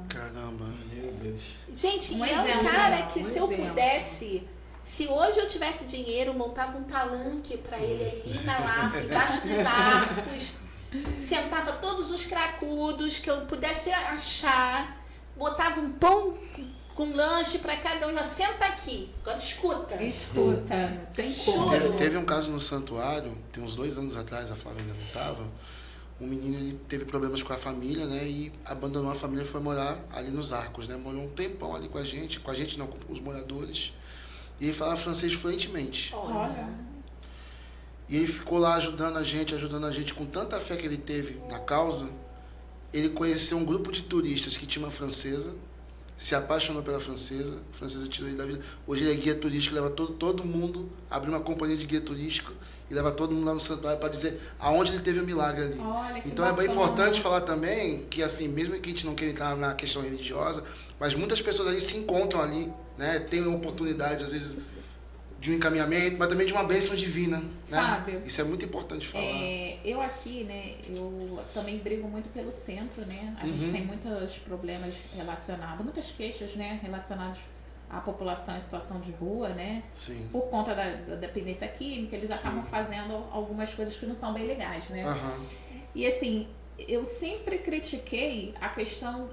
Caramba. Meu Deus. Gente, Um é exemplo, um cara que se eu exemplo. pudesse, se hoje eu tivesse dinheiro, eu montava um palanque pra ele ali na Lapa, embaixo dos arcos, sentava todos os cracudos que eu pudesse achar, botava um pão com lanche pra cada um, senta aqui, agora escuta. Tem como. Choro. Teve um caso no santuário, tem uns 2 anos atrás, a Flávia ainda não estava. Um menino, ele teve problemas com a família, né? E abandonou a família e foi morar ali nos Arcos, né? Morou um tempão ali com a gente não, com os moradores. E ele falava francês fluentemente. Olha. E ele ficou lá ajudando a gente com tanta fé que ele teve na causa. Ele conheceu um grupo de turistas que tinha uma francesa, se apaixonou pela francesa, a francesa tirou ele da vida. Hoje ele é guia turístico, leva todo mundo, abriu uma companhia de guia turístico e leva todo mundo lá no santuário para dizer aonde ele teve o milagre ali. Olha, que Então é bem bacana. importante falar também que, assim, mesmo que a gente não queira entrar na questão religiosa, mas muitas pessoas ali se encontram ali, né? Tem uma oportunidade, às vezes, de um encaminhamento, mas também de uma bênção divina, né? Fábio, Isso é muito importante falar. Eu aqui, né, eu também brigo muito pelo centro, né? A gente tem muitos problemas relacionados, muitas queixas, né, relacionadas à população em situação de rua, né? Sim. Por conta da dependência química, eles acabam fazendo algumas coisas que não são bem legais, né? Aham. E assim, eu sempre critiquei a questão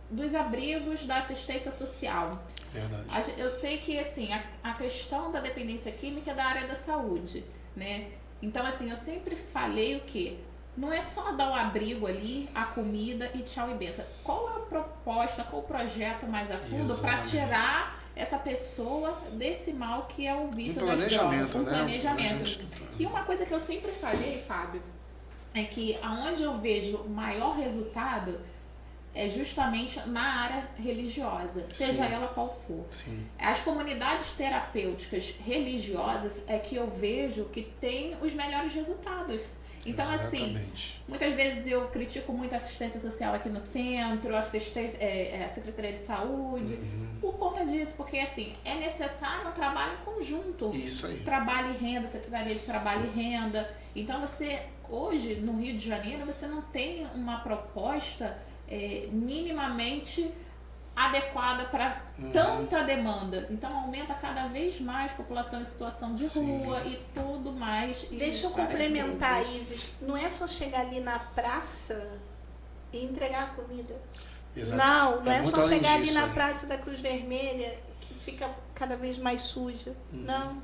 dos abrigos da assistência social. Verdade. Eu sei que assim, a questão da dependência química é da área da saúde, né? Então assim, eu sempre falei o quê? Não é só dar o abrigo ali, a comida e tchau e benção. Qual é a proposta, qual o projeto mais a fundo para Exatamente. tirar essa pessoa desse mal que é o vício das drogas? Planejamento, Um né? planejamento. E uma coisa que eu sempre falei, Fábio, é que aonde eu vejo maior resultado é justamente na área religiosa, seja Sim. ela qual for. Sim. As comunidades terapêuticas religiosas é que eu vejo que tem os melhores resultados. Então, assim, Exatamente. muitas vezes eu critico muito a assistência social aqui no centro, a Secretaria de Saúde, por conta disso, porque assim, é necessário um trabalho em conjunto. Isso aí. Trabalho e renda, Secretaria de Trabalho e Renda. Então você, hoje, no Rio de Janeiro, você não tem uma proposta minimamente adequada para tanta demanda. Então aumenta cada vez mais a população em situação de rua e tudo mais. Deixa eu complementar, Isis. Não é só chegar ali na praça e entregar a comida. Exato. Não é muito só além chegar ali disso, na né? Praça da Cruz Vermelha, que fica cada vez mais suja. Não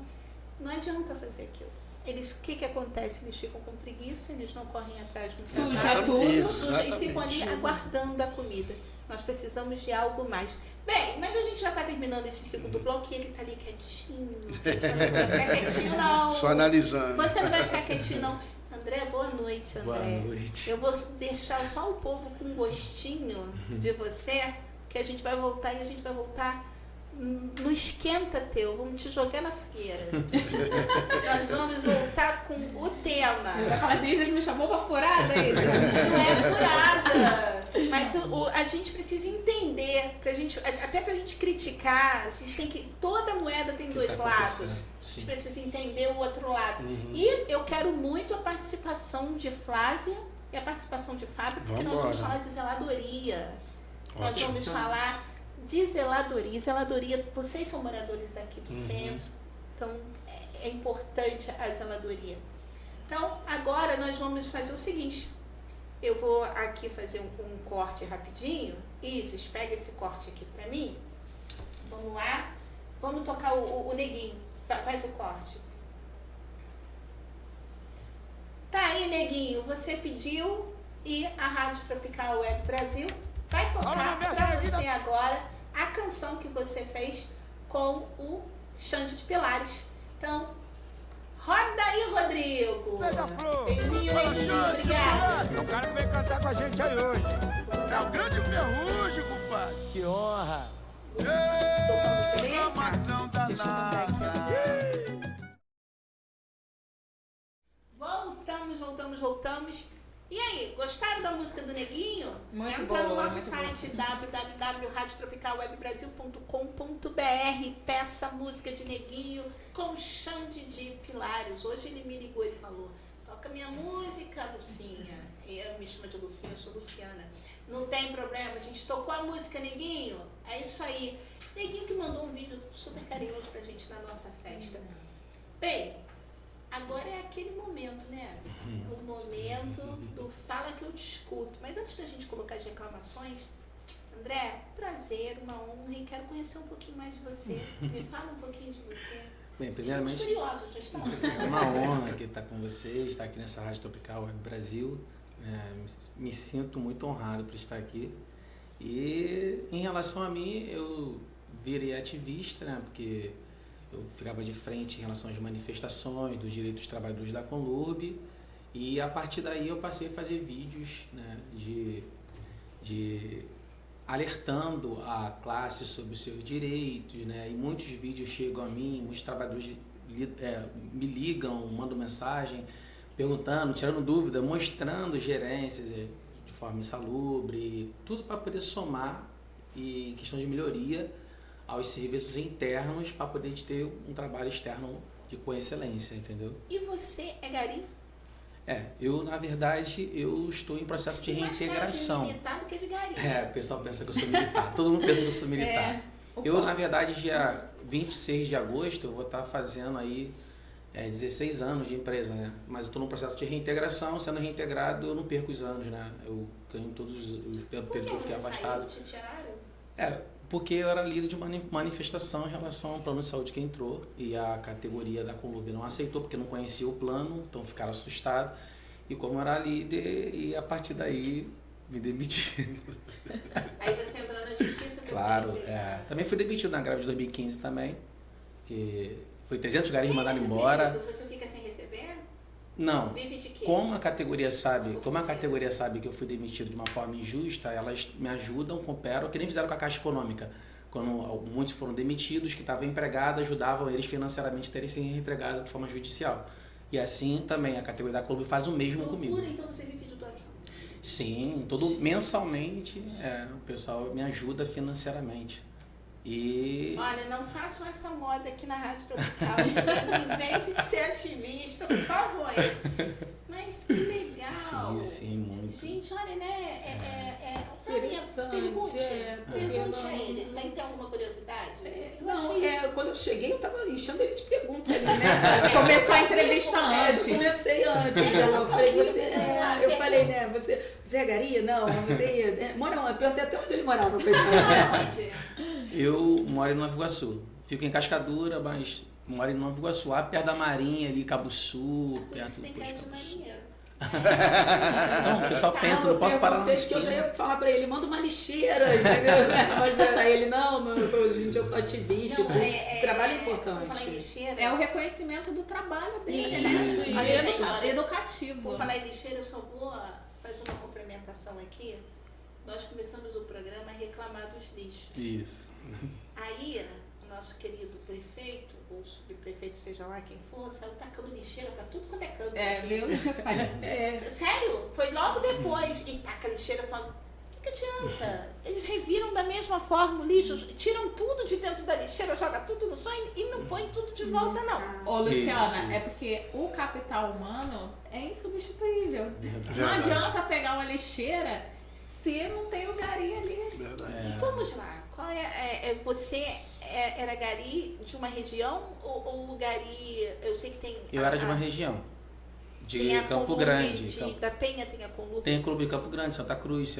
adianta fazer aquilo. O que acontece? Eles ficam com preguiça, eles não correm atrás do Suja Exatamente. tudo, suja e ficam ali aguardando a comida. Nós precisamos de algo mais. Bem, mas a gente já está terminando esse segundo bloco e ele está ali quietinho. A gente não vai ficar quietinho, não. Só analisando. Você não vai ficar quietinho, não. André, boa noite, André. Boa noite. Eu vou deixar só o povo com um gostinho de você, que a gente vai voltar e a gente vai voltar no esquenta teu. Vamos te jogar na fogueira. Nós vamos voltar com o tema. Vai falar assim, Isis me chamou pra furada, Isis? Não é furada. Mas a gente precisa entender, até pra gente criticar, a gente tem que. Toda moeda tem dois tá lados. acontecendo? A Sim. gente precisa entender o outro lado. E eu quero muito a participação de Flávia e a participação de Fábio, porque nós vamos Vambora. falar de zeladoria. Nós Ótimo. vamos falar de zeladoria. Zeladoria, vocês são moradores daqui do centro, então é importante a zeladoria. Então, agora nós vamos fazer o seguinte. Eu vou aqui fazer um corte rapidinho. Isis, pega esse corte aqui pra mim. Vamos lá. Vamos tocar o neguinho. Faz o corte. Tá aí, neguinho. Você pediu e a Rádio Tropical Web Brasil vai tocar pra você agora a canção que você fez com o Xande de Pilares. Então, roda aí, Rodrigo. Beija-flor. Beijinho, neguinho. Obrigada. É o cara que veio cantar com a gente aí hoje. É o grande Ferrugem, compadre. Que honra. Informação danada. Voltamos. E aí, gostaram da música do Neguinho? Muito Entra no boa, nosso muito site www.radiotropicalwebbrasil.com.br, peça a música de Neguinho com Xande de Pilares. Hoje ele me ligou e falou: toca minha música, Lucinha. Eu me chamo de Lucinha, eu sou Luciana. Não tem problema, a gente tocou a música, Neguinho. É isso aí. Neguinho que mandou um vídeo super carinhoso pra gente na nossa festa. Bem, agora é aquele momento, né? O momento do fala que eu te escuto. Mas antes da gente colocar as reclamações, André, prazer, uma honra e quero conhecer um pouquinho mais de você. Me fala um pouquinho de você. Bem, primeiramente, estamos curiosos, já estamos. é uma honra aqui estar com vocês, estar aqui nessa Rádio Tropical Web Brasil. Me sinto muito honrado por estar aqui. E em relação a mim, eu virei ativista, né? Porque eu ficava de frente em relação às manifestações dos direitos dos trabalhadores da Conlurb, e a partir daí eu passei a fazer vídeos, né, de alertando a classe sobre os seus direitos, né, e muitos vídeos chegam a mim, muitos trabalhadores me ligam, mandam mensagem, perguntando, tirando dúvida, mostrando gerências de forma insalubre, tudo para poder somar em questão de melhoria aos serviços internos para poder ter um trabalho externo com excelência, entendeu? E você é gari? Eu, na verdade, eu estou em processo de reintegração. Mais militar do que de gari. O pessoal pensa que eu sou militar. Todo mundo pensa que eu sou militar. Eu, na verdade, dia 26 de agosto, eu vou estar fazendo aí 16 anos de empresa, né? Mas eu estou num processo de reintegração. Sendo reintegrado, eu não perco os anos, né? Eu ganho todos os tempo que eu fiquei afastado. Te tiraram? Porque eu era líder de uma manifestação em relação ao plano de saúde que entrou e a categoria da Conlurb não aceitou porque não conhecia o plano, então ficaram assustados. E como eu era líder, e a partir daí me demiti. Aí você entrou na justiça? Claro, também fui demitido na greve de 2015 também, que foi 300 garis que mandaram embora. Você fica sem receber? Não. Vive de quê? Como a categoria sabe que eu fui demitido de uma forma injusta, elas me ajudam, cooperam, que nem fizeram com a Caixa Econômica. Quando muitos foram demitidos, que estavam empregados, ajudavam eles financeiramente a terem sido reintegrados de forma judicial. E assim também a categoria da Clube faz o mesmo comigo. Então você vive de doação? Sim, mensalmente o pessoal me ajuda financeiramente. Olha, não façam essa moda aqui na Rádio Tropical. Invente de ser ativista, por favor. Mas que legal. Sim, muito. Gente, olha, né? Interessante. Pergunte a ele. Tem alguma curiosidade? Quando eu cheguei, eu tava enchendo ele de perguntas ali, né? Começou a entrevista antes. Eu comecei antes. Eu falei, eu falei, né? Você é gari? Não, você mora onde? Eu perguntei até onde ele morava. Eu moro em Nova Iguaçu. Fico em Cascadura, mas moro em Nova Iguaçu, lá perto da Marinha, ali, Cabo Sul, perto do posto Cabo Sul. Não, o pessoal pensa, não posso parar no que eu já ia falar pra ele, manda uma lixeira, entendeu? Mas aí ele, não, eu sou ativista, esse trabalho é importante. Falar em lixeira, é o reconhecimento do trabalho dele, isso, né? Educativo. Vou falar em lixeira, eu só vou fazer uma complementação aqui. Nós começamos o programa a reclamar dos lixos. Isso. Aí, o nosso querido prefeito, ou subprefeito, seja lá quem for, saiu tacando lixeira pra tudo quanto é canto. Viu? Sério? Foi logo depois. E taca lixeira falando, o que adianta? Eles reviram da mesma forma o lixo, tiram tudo de dentro da lixeira, joga tudo no chão e não põe tudo de volta, não. Ô, Luciana, é porque o capital humano é insubstituível. Não adianta pegar uma lixeira se não tem o gari ali. Vamos lá. Qual você era gari de uma região ou o gari... Eu sei que tem... Eu era de uma região. De Campo Grande. Da Penha tem a Conlurb? Tem a Clube de Campo Grande, Santa Cruz,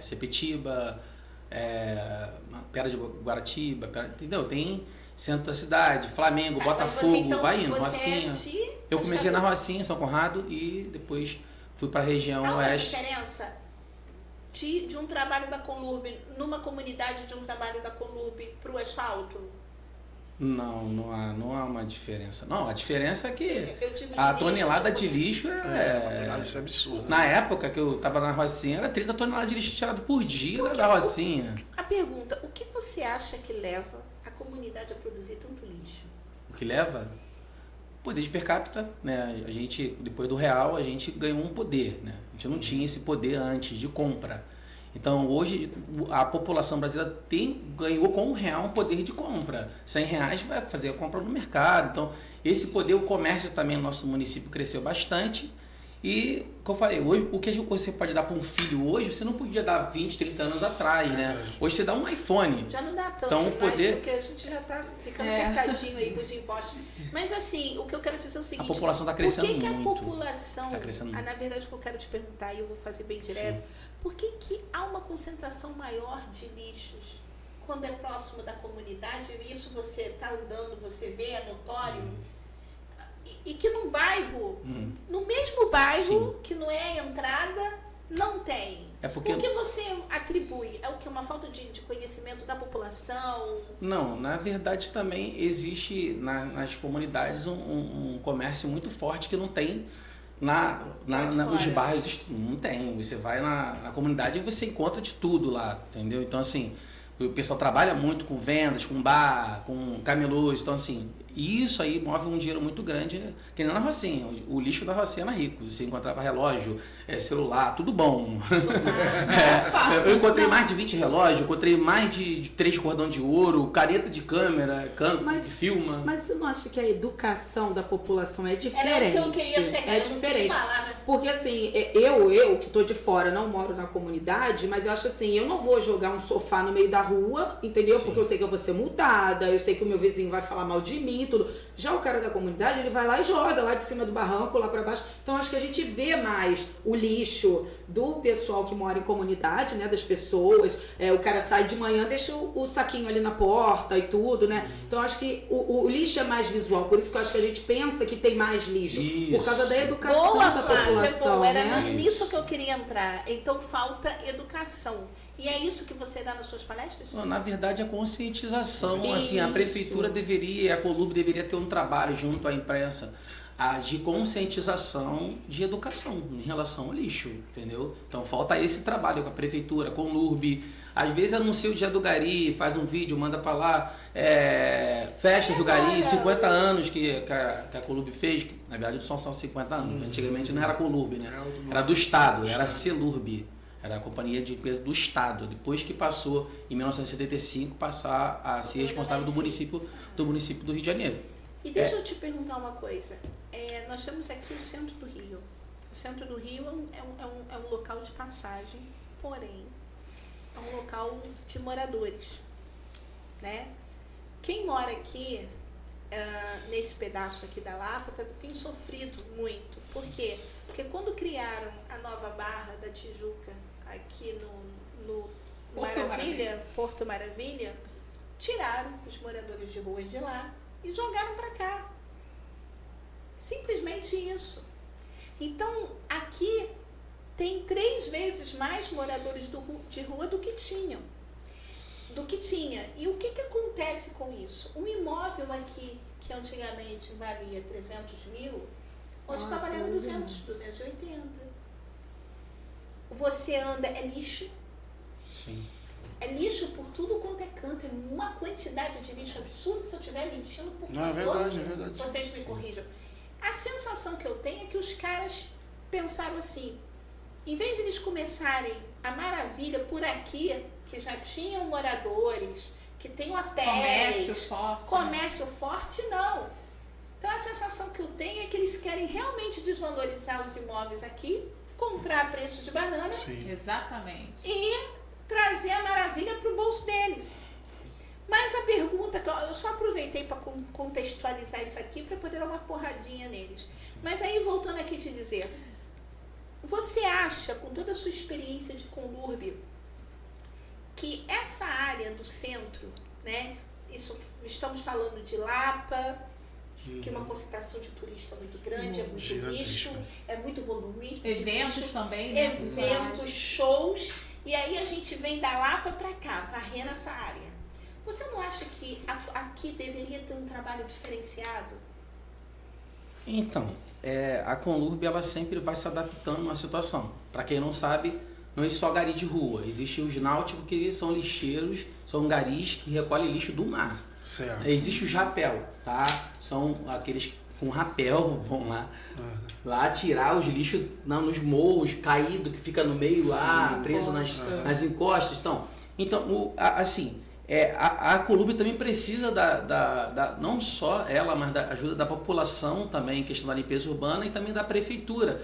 Sepetiba, Pedra de Guaratiba, entendeu? Tem centro da cidade, Flamengo, Botafogo, então, vai indo, Rocinha. Eu comecei na Rocinha, São Conrado, e depois fui para a região oeste. Há uma diferença de um trabalho da Conlurb numa comunidade, de um trabalho da Conlurb para o asfalto? Não há uma diferença. Não, a diferença é que Eu digo de a lixo, tonelada tipo, de lixo Isso é absurdo. Na época que eu tava na Rocinha, era 30 toneladas de lixo tirado por dia da Rocinha. A pergunta, o que você acha que leva a comunidade a produzir tanto lixo? O que leva? Poder de per capita, né? A gente, depois do real, a gente ganhou um poder, né? A gente não tinha esse poder antes de compra. Então, hoje, a população brasileira ganhou com o real um poder de compra. R$100 vai fazer a compra no mercado. Então, esse poder, o comércio também no nosso município cresceu bastante. E, como eu falei, hoje, o que você pode dar para um filho hoje, você não podia dar 20, 30 anos atrás, né? Hoje você dá um iPhone. Já não dá tanto, Então, o poder... porque a gente já está ficando apertadinho aí com os impostos. Mas assim, o que eu quero dizer é o seguinte... A população está crescendo muito. Por que a população... Tá crescendo muito. Na verdade, o que eu quero te perguntar, e eu vou fazer bem direto, por que há uma concentração maior de lixos quando é próximo da comunidade? E isso você está andando, você vê, é notório... E que num bairro, no mesmo bairro, que não é a entrada, não tem. É porque... O que você atribui? É o que? Uma falta de conhecimento da população? Não, na verdade também existe nas comunidades um comércio muito forte que não tem nos bairros. Não tem. Você vai na comunidade e você encontra de tudo lá, entendeu? Então assim, o pessoal trabalha muito com vendas, com bar, com camelôs, então assim... E isso aí move um dinheiro muito grande, que nem na Rocinha. O lixo da Rocinha era rico. Você encontrava relógio, celular, tudo bom. Eu encontrei mais de 20 relógios, encontrei mais de 3 cordões de ouro, careta de câmera, canto de filma. Mas você não acha que a educação da população é diferente? Era o que eu queria chegar, é eu não diferente. quis falar, né? Porque assim, eu que tô de fora, não moro na comunidade, mas eu acho assim, eu não vou jogar um sofá no meio da rua, entendeu? Sim. Porque eu sei que eu vou ser multada, eu sei que o meu vizinho vai falar mal de mim, tudo. Já o cara da comunidade, ele vai lá e joga lá de cima do barranco, lá pra baixo. Então acho que a gente vê mais o lixo do pessoal que mora em comunidade, né, das pessoas. O cara sai de manhã, deixa o saquinho ali na porta e tudo, né? Então acho que o lixo é mais visual, por isso que eu acho que a gente pensa que tem mais lixo. Isso. Por causa da educação Boa, da Flávia, população, era né? nisso que eu queria entrar. Então falta educação. E é isso que você dá nas suas palestras? Na verdade, a conscientização, Isso. assim, a prefeitura deveria, a Colub deveria ter um trabalho junto à imprensa de conscientização de educação em relação ao lixo, entendeu? Então falta esse trabalho com a prefeitura, com o LURB. Às vezes anuncia o dia do Gari, faz um vídeo, manda pra lá, festa do Gari, 50 anos que a Colub fez, que, na verdade não são 50 anos, antigamente não era Colub, né? Era do Estado, era CELURB. Era a companhia de limpeza do Estado. Depois que passou, em 1975, passar a ser responsável do município do Rio de Janeiro. E deixa eu te perguntar uma coisa. Nós temos aqui o centro do Rio. O centro do Rio é um local de passagem, porém, é um local de moradores, né? Quem mora aqui, nesse pedaço aqui da Lapa, tem sofrido muito. Por quê? Porque quando criaram a nova Barra da Tijuca, aqui no Porto Maravilha, tiraram os moradores de rua de lá e jogaram para cá. Simplesmente isso. Então, aqui tem 3 vezes mais moradores de rua do que tinha. E o que acontece com isso? Um imóvel aqui, que antigamente valia 300 mil, hoje está valendo 280. Você anda, é lixo. Sim. É lixo por tudo quanto é canto. É uma quantidade de lixo absurda. Se eu estiver mentindo, por favor, Não, é verdade. vocês me corrijam. A sensação que eu tenho é que os caras pensaram assim, em vez de eles começarem a maravilha por aqui, que já tinham moradores, que tem hotéis, comércio forte, não. Então a sensação que eu tenho é que eles querem realmente desvalorizar os imóveis aqui, comprar a preço de banana. Sim. Exatamente. E trazer a maravilha para o bolso deles. Mas a pergunta, eu só aproveitei para contextualizar isso aqui para poder dar uma porradinha neles. Sim. Mas aí, voltando aqui te dizer, você acha, com toda a sua experiência de Conlurb, que essa área do centro, né, estamos falando de Lapa, que é uma concentração de turista muito grande, é muito lixo, é muito volume. Eventos também, né? Eventos, shows. E aí a gente vem da Lapa para cá, varrendo essa área. Você não acha que aqui deveria ter um trabalho diferenciado? Então, a Conlurb ela sempre vai se adaptando à situação. Para quem não sabe, não existe só gari de rua. Existem os náuticos que são lixeiros, são garis que recolhem lixo do mar. Certo. Existe os rapel, tá? São aqueles que com rapel vão lá tirar os lixos nos morros, caído, que fica no meio lá, preso nas encostas. Então assim, a Conlurb também precisa não só ela, mas da ajuda da população também, em questão da limpeza urbana e também da prefeitura.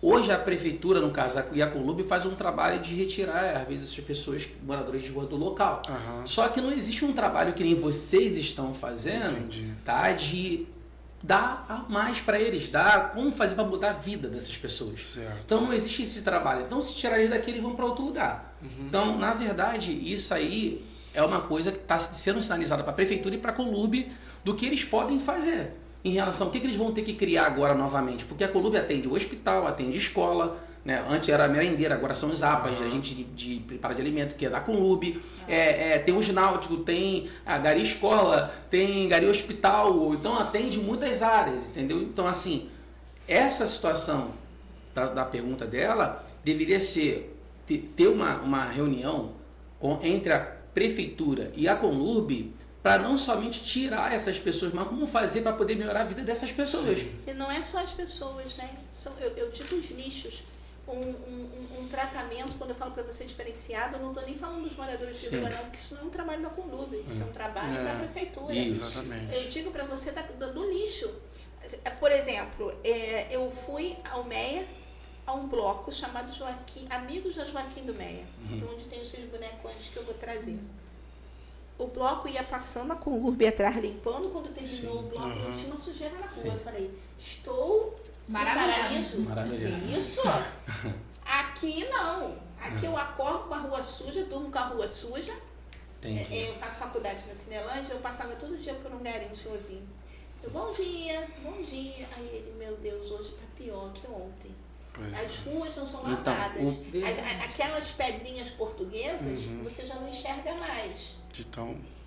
Hoje a prefeitura, no caso, e a Conlurb faz um trabalho de retirar, às vezes, essas pessoas, moradores de rua do local. Só que não existe um trabalho que nem vocês estão fazendo, tá? De dar mais para eles, como fazer para mudar a vida dessas pessoas. Certo. Então não existe esse trabalho. Então se tirar eles daqui, eles vão para outro lugar. Então, na verdade, isso aí é uma coisa que está sendo sinalizada para a prefeitura e para a Conlurb do que eles podem fazer em relação ao que eles vão ter que criar agora novamente. Porque a Conlurb atende o hospital, atende escola, né? Antes era a merendeira, agora são os APAs, a gente de preparo de alimento, que é da Conlurb. Tem os náuticos, tem a Gari Escola, tem Gari Hospital, então atende muitas áreas, entendeu? Então, assim, essa situação da pergunta dela deveria ser ter uma reunião entre a prefeitura e a Conlurb para não somente tirar essas pessoas, mas como fazer para poder melhorar a vida dessas pessoas. E não é só as pessoas, né? Eu digo os lixos. Um tratamento, quando eu falo para você diferenciado, eu não estou nem falando dos moradores de rua, não, porque isso não é um trabalho da Conlurb, isso é um trabalho da prefeitura. Exatamente. Eu digo para você do lixo. Por exemplo, eu fui ao Meia, a um bloco chamado Amigos da Joaquim do Meia, onde tem esses bonecões que eu vou trazer. O bloco ia passando, a Conlurb atrás limpando, quando terminou o bloco, eu tinha uma sujeira na rua. Eu falei, estou maravilhoso. Que isso? Aqui não. Aqui eu acordo com a rua suja, durmo com a rua suja. Eu faço faculdade na Cinelândia, eu passava todo dia por um garim, um senhorzinho. Bom dia. Aí ele, meu Deus, hoje tá pior que ontem. As ruas não são lavadas. Aquelas pedrinhas portuguesas, você já não enxerga mais. De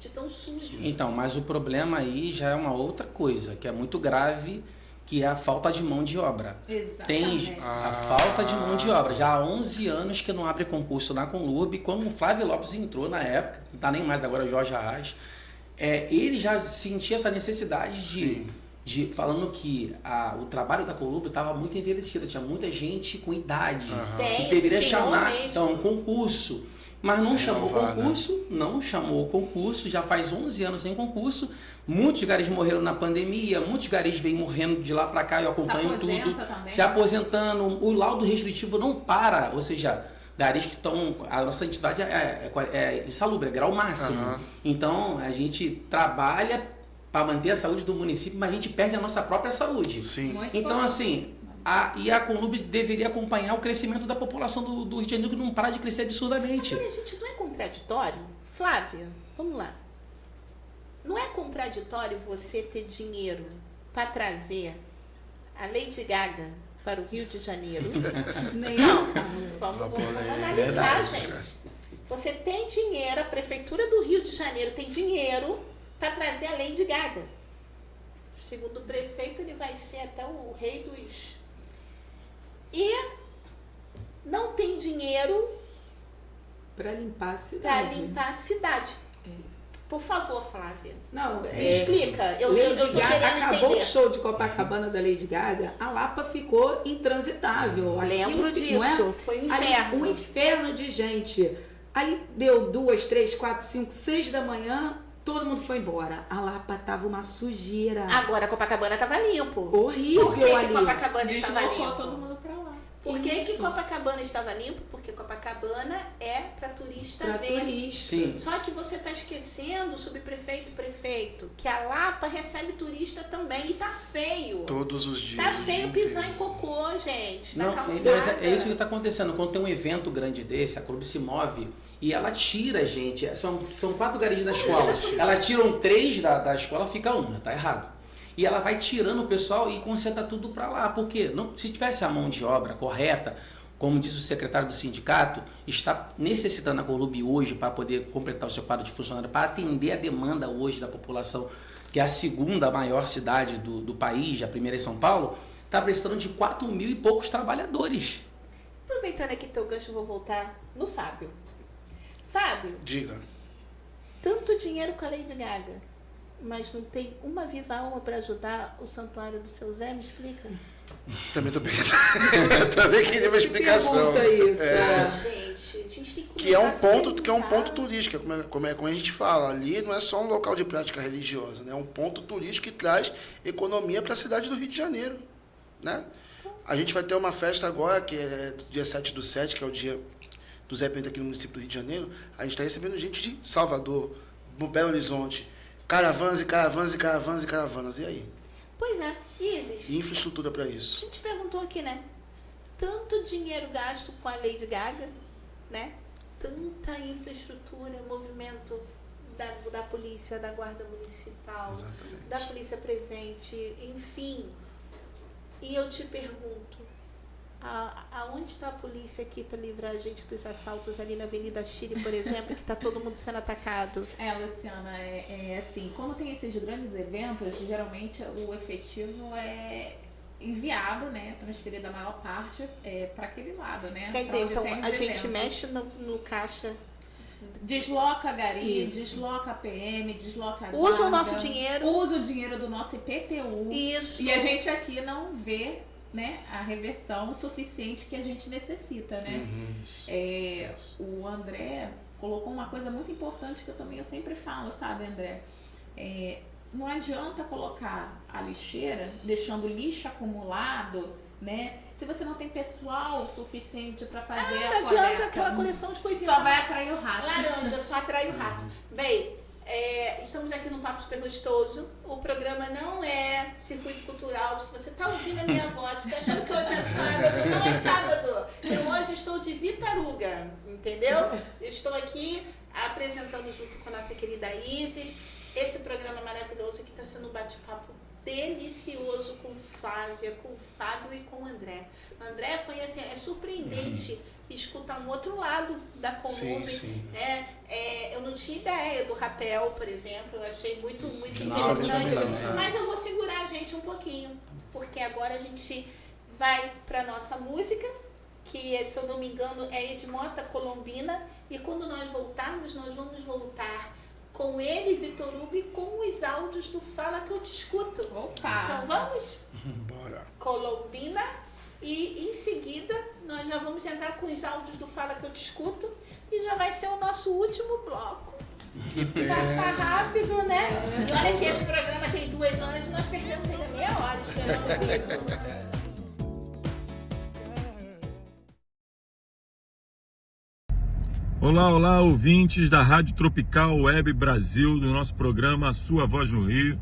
tão sujo. Então, mas o problema aí já é uma outra coisa, que é muito grave, que é a falta de mão de obra. Exatamente. Tem a falta de mão de obra. Já há 11 anos que não abre concurso na Conlurb. Quando o Flávio Lopes entrou na época, não está nem mais agora, o Jorge Arraes, ele já sentia essa necessidade falando que o trabalho da Conlurb estava muito envelhecido, tinha muita gente com idade. E deveria chamar um concurso. Mas não chamou o concurso, já faz 11 anos sem concurso. Muitos garis morreram na pandemia, muitos garis vêm morrendo de lá para cá, eu acompanho tudo, se aposentando. O laudo restritivo não para, ou seja, garis que estão... A nossa entidade é insalubre, é grau máximo. Então, a gente trabalha para manter a saúde do município, mas a gente perde a nossa própria saúde. Então, assim... E a Conlurb deveria acompanhar o crescimento da população do Rio de Janeiro, que não para de crescer absurdamente. Mas, gente, não é contraditório? Flávia, vamos lá. Não é contraditório você ter dinheiro para trazer a Lady Gaga para o Rio de Janeiro? Não, vamos analisar, gente. Você tem dinheiro, a Prefeitura do Rio de Janeiro tem dinheiro para trazer a Lady Gaga. Segundo o prefeito, ele vai ser até o rei dos... E não tem dinheiro para limpar a cidade. Por favor, Flávia. Me explica. Eu tô querendo acabou entender. O show de Copacabana da Lady Gaga, a Lapa ficou intransitável. Lembro disso. Foi um inferno. Um inferno de gente. Aí deu 2, 3, 4, 5, 6 da manhã. Todo mundo foi embora. A Lapa tava uma sujeira. Agora a Copacabana tava limpo. Horrível. Por que ali. Copacabana estava limpo? Todo mundo pra lá. Por que Copacabana estava limpo? Porque Copacabana é para turista ver. Sim. Só que você está esquecendo, subprefeito e prefeito, que a Lapa recebe turista também. E tá feio. Todos os dias. Tá feio pisar em cocô, gente. Não, calçada. mas é isso que está acontecendo. Quando tem um evento grande desse, a Conlurb se move e ela tira, gente. São 4 garis da escola. Elas tiram 3 da escola, fica uma. Tá errado. E ela vai tirando o pessoal e concentra tudo para lá. Por quê? Se tivesse a mão de obra correta, como disse o secretário do sindicato, está necessitando a Corlub hoje para poder completar o seu quadro de funcionário, para atender a demanda hoje da população, que é a segunda maior cidade do país, a primeira é São Paulo, está precisando de 4 mil e poucos trabalhadores. Aproveitando aqui teu gancho, eu vou voltar no Fábio. Fábio, Diga. tanto dinheiro com a Lady Gaga, mas não tem uma viva alma para ajudar o santuário do seu Zé? Me explica. Também tô pensando. Também queria uma explicação. Pergunta isso. Gente, a gente tem que Que é um começar a se ponto, que é um perguntar. ponto turístico, como a gente fala, ali não é só um local de prática religiosa, né? É um ponto turístico que traz economia para a cidade do Rio de Janeiro, né? A gente vai ter uma festa agora, que é dia 7/7, que é o dia do Zé Pedro aqui no município do Rio de Janeiro. A gente está recebendo gente de Salvador, no Belo Horizonte, caravanas e caravanas e caravanas e caravanas. E aí? Pois é, Isis, E infraestrutura para a isso? gente perguntou aqui, né? Tanto dinheiro gasto com a Lady Gaga, né? Tanta infraestrutura, movimento da polícia, da guarda municipal, Exatamente. da polícia presente, enfim. E eu te pergunto, aonde está a polícia aqui para livrar a gente dos assaltos ali na Avenida Chile, por exemplo, que está todo mundo sendo atacado? Luciana, assim, quando tem esses grandes eventos, geralmente o efetivo é enviado, né, transferido a maior parte para aquele lado, né? Quer pra dizer, onde então tem os a gente eventos. mexe no caixa, Desloca a Gari, Isso. desloca a PM, desloca a guarda. usa o nosso dinheiro. Usa o dinheiro do nosso IPTU. Isso. E a gente aqui não vê, né, a reversão suficiente que a gente necessita, né? O André colocou uma coisa muito importante que eu sempre falo, sabe, André? Não adianta colocar a lixeira deixando lixo acumulado, né? Se você não tem pessoal suficiente para fazer Não a adianta coleta, aquela coleção de coisinhas. só vai atrair o rato. Laranja, só atrai o rato. Bem, estamos aqui num papo super gostoso. O programa não é circuito cultural. Se você está ouvindo a minha voz, está achando que hoje é sábado, não é sábado. Eu hoje estou de Vitaruga, entendeu? Eu estou aqui apresentando junto com a nossa querida Isis esse programa maravilhoso que está sendo um bate-papo delicioso com Flávia, com o Fábio e com o André. O André foi assim, é surpreendente escutar um outro lado da Columbe, Sim. né? Eu não tinha ideia do rapel, por exemplo, eu achei muito Nossa, interessante, também não. mas eu vou segurar a gente um pouquinho, porque agora a gente vai para nossa música, que, se eu não me engano, é Edmota Colombina, e quando nós voltarmos, nós vamos voltar com ele, Vitor Hugo, e com os áudios do Fala Que Eu Te Escuto. Opa! Então vamos? Bora. Colombina, e em seguida nós já vamos entrar com os áudios do Fala Que Eu Te Escuto, e já vai ser o nosso último bloco. Passa rápido, né? E olha que esse programa tem 2 horas e nós perdemos ainda meia hora esperando o Vitor. Olá, ouvintes da Rádio Tropical Web Brasil, do nosso programa A Sua Voz no Rio.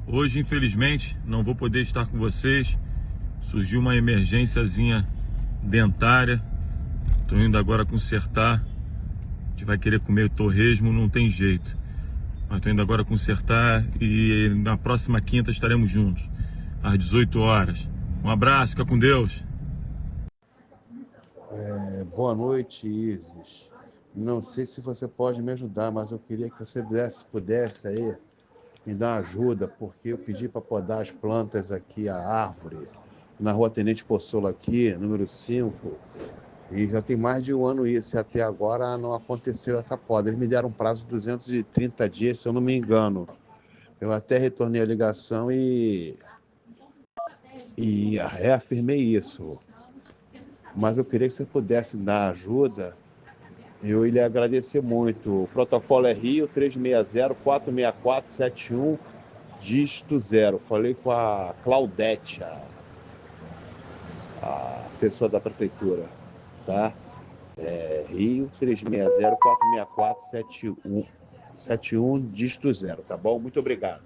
Hoje, infelizmente, não vou poder estar com vocês. Surgiu uma emergênciazinha dentária. Estou indo agora consertar. A gente vai querer comer torresmo, não tem jeito. Mas estou indo agora consertar e na próxima quinta estaremos juntos, às 18 horas. Um abraço, fica com Deus. Boa noite, Isis. Não sei se você pode me ajudar, mas eu queria que você pudesse aí me dar uma ajuda, porque eu pedi para podar as plantas aqui, a árvore, na Rua Tenente Poçolo aqui, número 5, e já tem mais de 1 ano isso, e até agora não aconteceu essa poda. Eles me deram um prazo de 230 dias, se eu não me engano. Eu até retornei a ligação e reafirmei isso. Mas eu queria que você pudesse dar ajuda, eu ia lhe agradecer muito. O protocolo é Rio 360-464-71, dígito 0. Falei com a Claudete, a pessoa da prefeitura, tá? Rio 360-464-71, dígito 0, tá bom? Muito obrigado.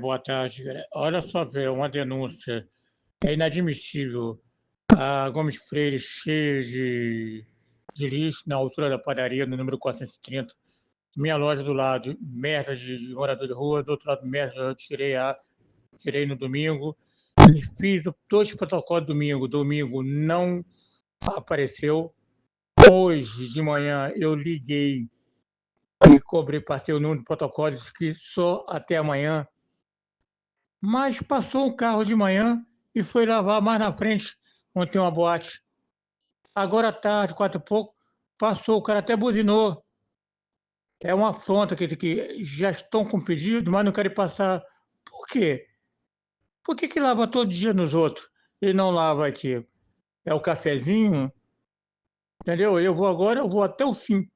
Boa tarde, galera. Olha só, uma denúncia. É inadmissível a Gomes Freire cheia de lixo na altura da padaria, no número 430. Minha loja do lado, merda de morador de rua, do outro lado, merda, eu tirei no domingo. Fiz 2 protocolos domingo. Domingo não apareceu. Hoje de manhã eu liguei e passei o número do protocolo, disse que só até amanhã. Mas passou um carro de manhã e foi lavar mais na frente, onde tem uma boate. Agora à tarde, 4 e pouco, passou, o cara até buzinou. É uma afronta que já estão com pedido, mas não querem passar. Por quê? Por que lava todo dia nos outros e não lava aqui? É o cafezinho, entendeu? Eu vou até o fim.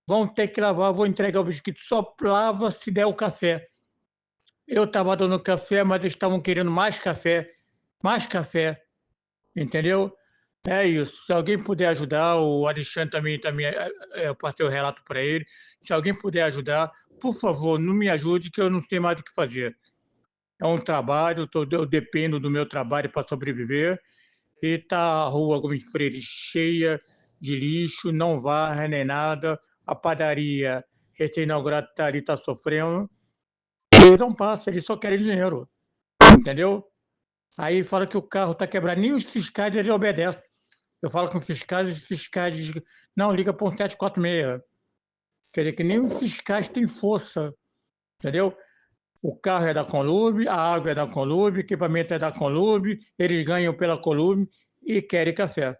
Vão ter que lavar, vou entregar o biscoito, só lava se der o café. Eu estava dando café, mas eles estavam querendo mais café, entendeu? É isso. Se alguém puder ajudar, o Alexandre também eu passei o relato para ele. Se alguém puder ajudar, por favor, não me ajude, que eu não sei mais o que fazer. É um trabalho, eu dependo do meu trabalho para sobreviver. E está a rua Gomes Freire cheia de lixo, não varre nem nada. A padaria recém-inaugurada está sofrendo. Eles não passam, eles só querem dinheiro, entendeu? Aí fala que o carro está quebrado, nem os fiscais eles obedecem. Eu falo com os fiscais dizem, não, liga para um 746. Quer dizer que nem os fiscais têm força, entendeu? O carro é da Conlube, a água é da Conlube, o equipamento é da Conlube, eles ganham pela Conlube e querem café.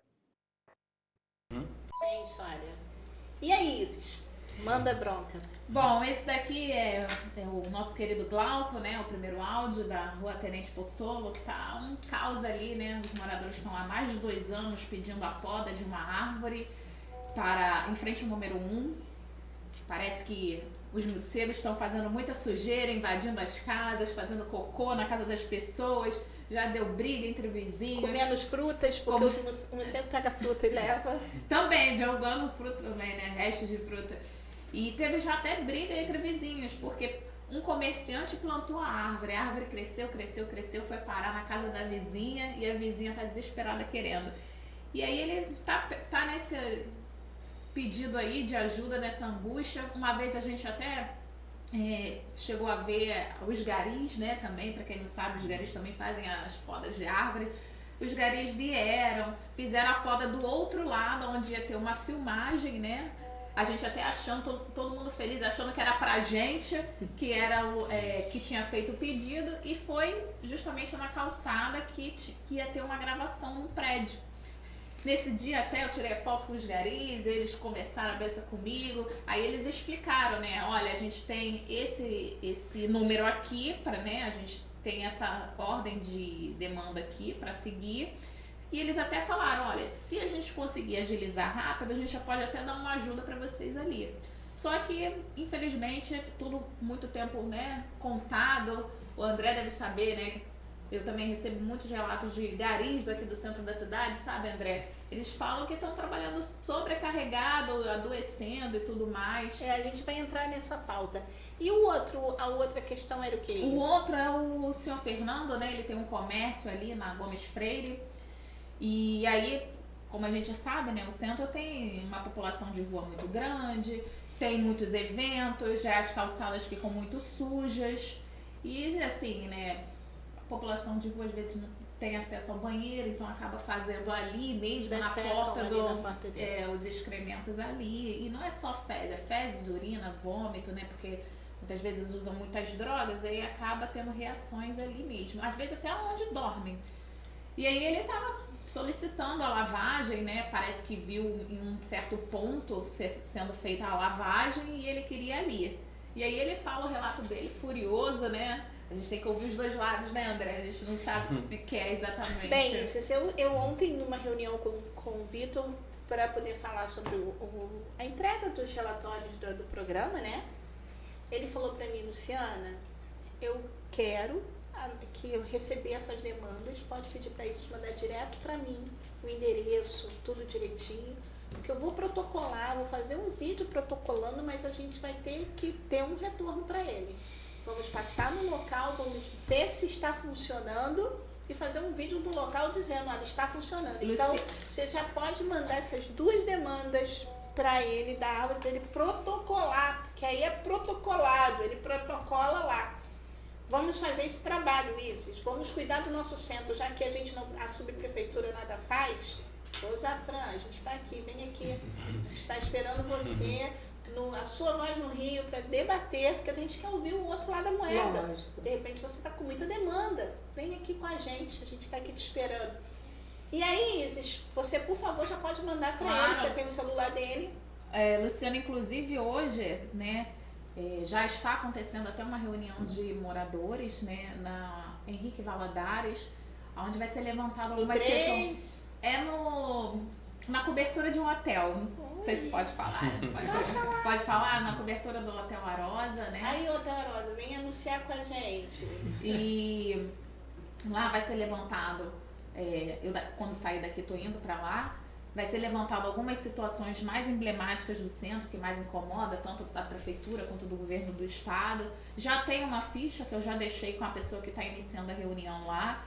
Gente, olha. E aí, Isis? Manda bronca. Bom, esse daqui é o nosso querido Glauco, né? O primeiro áudio da Rua Tenente Pozzolo, que tá um caos ali, né? Os moradores estão há mais de 2 anos pedindo a poda de uma árvore em frente ao número 1. Parece que os morcegos estão fazendo muita sujeira, invadindo as casas, fazendo cocô na casa das pessoas. Já deu briga entre vizinhos. Comendo as frutas, porque o morcego pega fruta e leva. Também, jogando fruta também, né? Restos de fruta. E teve já até briga entre vizinhos, porque um comerciante plantou a árvore cresceu, foi parar na casa da vizinha e a vizinha tá desesperada querendo. E aí ele tá nesse pedido aí de ajuda, nessa angústia. Uma vez a gente até chegou a ver os garis, né, também, para quem não sabe, os garis também fazem as podas de árvore. Os garis vieram, fizeram a poda do outro lado, onde ia ter uma filmagem, né? A gente até achando, todo mundo feliz, achando que era pra gente, que era que tinha feito o pedido, e foi justamente na calçada que ia ter uma gravação no prédio. Nesse dia até eu tirei foto com os garis, eles conversaram a beça comigo, aí eles explicaram, né, olha, a gente tem esse número aqui, né, a gente tem essa ordem de demanda aqui para seguir. E eles até falaram, olha, se a gente conseguir agilizar rápido, a gente já pode até dar uma ajuda para vocês ali. Só que, infelizmente, é tudo muito tempo, né, contado. O André deve saber, né, eu também recebo muitos relatos de garis aqui do centro da cidade, sabe, André? Eles falam que estão trabalhando sobrecarregado, adoecendo e tudo mais. A gente vai entrar nessa pauta. E a outra questão era o quê? O outro é o senhor Fernando, né, ele tem um comércio ali na Gomes Freire. E aí, como a gente sabe, né, o centro tem uma população de rua muito grande, tem muitos eventos, já as calçadas ficam muito sujas. E assim, né, a população de rua às vezes não tem acesso ao banheiro, então acaba fazendo ali mesmo, na porta os excrementos ali. E não é só fezes, é fezes, urina, vômito, né, porque muitas vezes usam muitas drogas, aí acaba tendo reações ali mesmo, às vezes até onde dormem. E aí ele estava solicitando a lavagem, né? Parece que viu em um certo ponto sendo feita a lavagem e ele queria ali. E aí ele fala o relato dele furioso, né? A gente tem que ouvir os dois lados, né, André? A gente não sabe o que é exatamente. Bem, eu ontem numa reunião com o Vitor para poder falar sobre a entrega dos relatórios do programa, né? Ele falou para mim, Luciana, eu quero que eu receber essas demandas, pode pedir para eles mandar direto para mim, o endereço, tudo direitinho, porque eu vou protocolar, vou fazer um vídeo protocolando, mas a gente vai ter que ter um retorno para ele. Vamos passar no local, vamos ver se está funcionando e fazer um vídeo do local dizendo, olha, está funcionando. Então, você já pode mandar essas 2 demandas para ele, da árvore, para ele protocolar, porque aí é protocolado, ele protocola lá. Vamos fazer esse trabalho, Isis. Vamos cuidar do nosso centro, já que a subprefeitura nada faz. Ô Zafran, a gente está aqui, vem aqui. A gente está esperando você, a sua voz no Rio, para debater, porque a gente quer ouvir o outro lado da moeda. Lógico. De repente você está com muita demanda. Vem aqui com a gente está aqui te esperando. E aí, Isis, você, por favor, já pode mandar para ele, você tem o celular dele. Luciana, inclusive hoje, né, já está acontecendo até uma reunião de moradores, né, na Henrique Valadares, onde vai ser levantado algumas setores. Na cobertura de um hotel. Não sei se pode falar. Pode falar na cobertura do Hotel Arosa, né? Aí, Hotel Arosa, vem anunciar com a gente. E lá vai ser levantado, quando sair daqui, tô indo para lá. Vai ser levantado algumas situações mais emblemáticas do centro, que mais incomoda, tanto da prefeitura quanto do governo do estado. Já tem uma ficha que eu já deixei com a pessoa que está iniciando a reunião lá,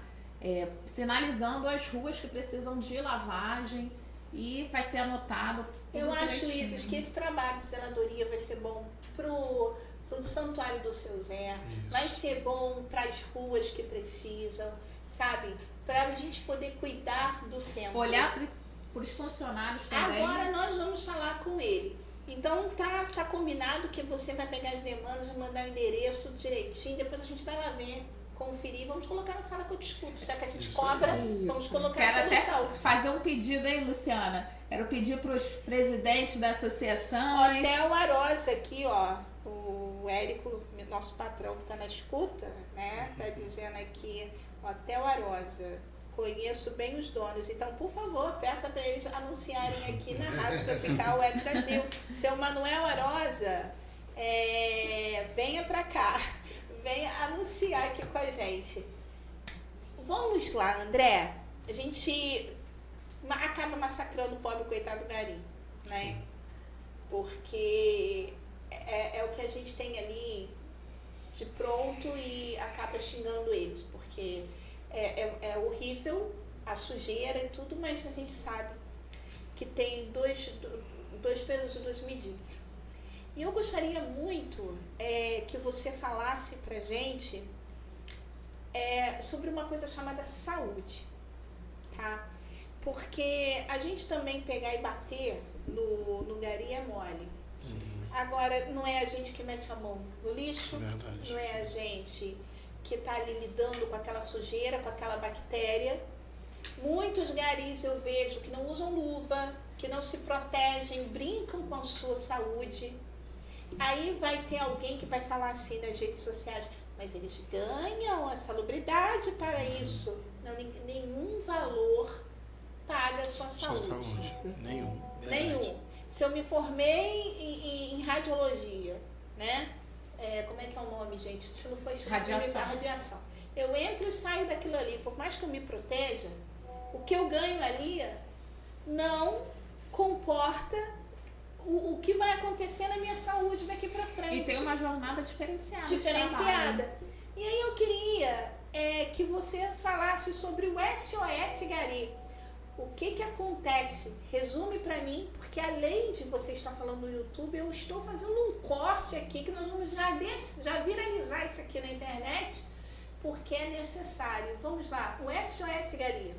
sinalizando as ruas que precisam de lavagem, e vai ser anotado. Eu acho, Isis, que esse trabalho de zeladoria vai ser bom pro Santuário do Seu Zé, vai ser bom para as ruas que precisam, sabe? Para a gente poder cuidar do centro. Olhar para os funcionários também. Agora nós vamos falar com ele. Então tá combinado que você vai pegar as demandas, vai mandar o endereço tudo direitinho, depois a gente vai lá ver, conferir, vamos colocar no Fala que eu discuto. Já que a gente cobra, vamos colocar a solução. Até fazer um pedido aí, Luciana. Quero pedir para os presidentes da associação. Hotel Arosa aqui, ó. O Érico, nosso patrão que está na escuta, né? Tá dizendo aqui, Hotel Arosa. Conheço bem os donos, então, por favor, peça para eles anunciarem aqui na Rádio Tropical Web Brasil. Seu Manuel Arosa, venha para cá, venha anunciar aqui com a gente. Vamos lá, André. A gente acaba massacrando o pobre coitado Gari, né? Sim. Porque é o que a gente tem ali de pronto e acaba xingando eles, porque é horrível a sujeira e tudo, mas a gente sabe que tem dois pesos e duas medidas. E eu gostaria muito que você falasse pra gente sobre uma coisa chamada saúde, tá? Porque a gente também pegar e bater no Gari é mole. Sim. Agora, não é a gente que mete a mão no lixo, Verdade. não é a gente que está ali lidando com aquela sujeira, com aquela bactéria. Muitos garis eu vejo que não usam luva, que não se protegem, brincam com a sua saúde. Aí vai ter alguém que vai falar assim nas redes sociais, mas eles ganham a salubridade para isso. Não, nenhum valor paga a sua saúde. Nenhum. Nenhum. Se eu me formei em radiologia, né? Como é que é o nome, gente? Se não foi radiação. Eu entro e saio daquilo ali. Por mais que eu me proteja, o que eu ganho ali não comporta o que vai acontecer na minha saúde daqui para frente. E tem uma jornada diferenciada. E aí eu queria que você falasse sobre o SOS Gari. O que acontece? Resume para mim, porque além de você estar falando no YouTube, eu estou fazendo um corte aqui que nós vamos já viralizar isso aqui na internet, porque é necessário. Vamos lá, o SOS Gari.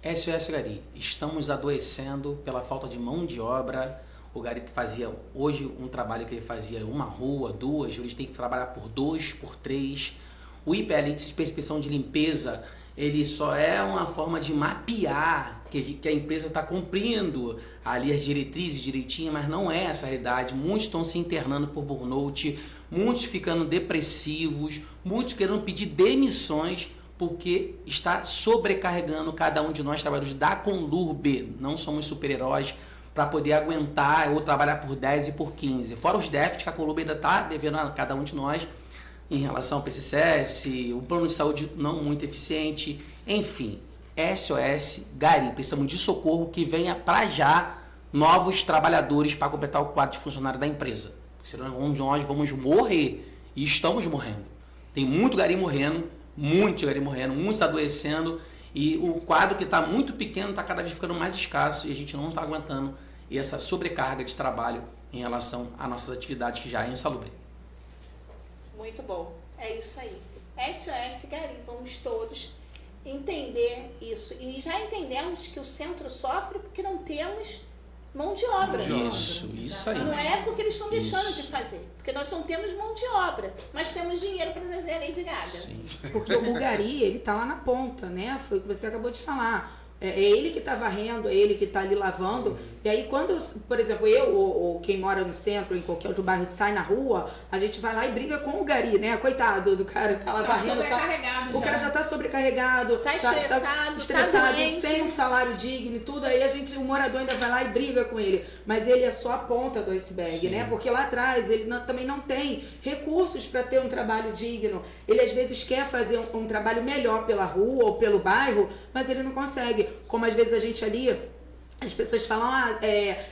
SOS Gari, estamos adoecendo pela falta de mão de obra. O Gari fazia hoje um trabalho que ele fazia uma rua, duas, eles têm que trabalhar por 2, por 3. O IPL, Índice de Percepção de Limpeza, ele só é uma forma de mapear que a empresa está cumprindo ali as diretrizes direitinho, mas não é essa a realidade. Muitos estão se internando por burnout, muitos ficando depressivos, muitos querendo pedir demissões porque está sobrecarregando cada um de nós, trabalhadores da Conlurb. Não somos super-heróis para poder aguentar ou trabalhar por 10 e por 15. Fora os déficits que a Conlurb ainda está devendo a cada um de nós, em relação ao PCCS, um plano de saúde não muito eficiente, enfim, SOS Gari, precisamos de socorro que venha para já novos trabalhadores para completar o quadro de funcionário da empresa, senão nós vamos morrer, e estamos morrendo, tem muito Gari morrendo, muitos adoecendo, e o quadro que está muito pequeno está cada vez ficando mais escasso, e a gente não está aguentando essa sobrecarga de trabalho em relação às nossas atividades que já é insalubre. Muito bom, é isso aí. SOS Gari, vamos todos entender isso. E já entendemos que o centro sofre porque não temos mão de obra. Isso aí. Não é porque eles estão deixando de fazer, porque nós não temos mão de obra, mas temos dinheiro para trazer a Lady Gaga. Sim. Porque o Bulgari, ele tá lá na ponta, né? Foi o que você acabou de falar. É ele que tá varrendo, é ele que tá ali lavando. E aí quando, por exemplo, eu ou quem mora no centro, em qualquer outro bairro, sai na rua, a gente vai lá e briga com o Gari, né? Coitado do cara que tá lá varrendo. O cara já tá sobrecarregado. Tá estressado, tá doente, sem um salário digno e tudo. Aí o morador ainda vai lá e briga com ele. Mas ele é só a ponta do iceberg, né? Porque lá atrás ele também não tem recursos para ter um trabalho digno. Ele às vezes quer fazer um trabalho melhor pela rua ou pelo bairro, mas ele não consegue. Como às vezes a gente ali, as pessoas falam,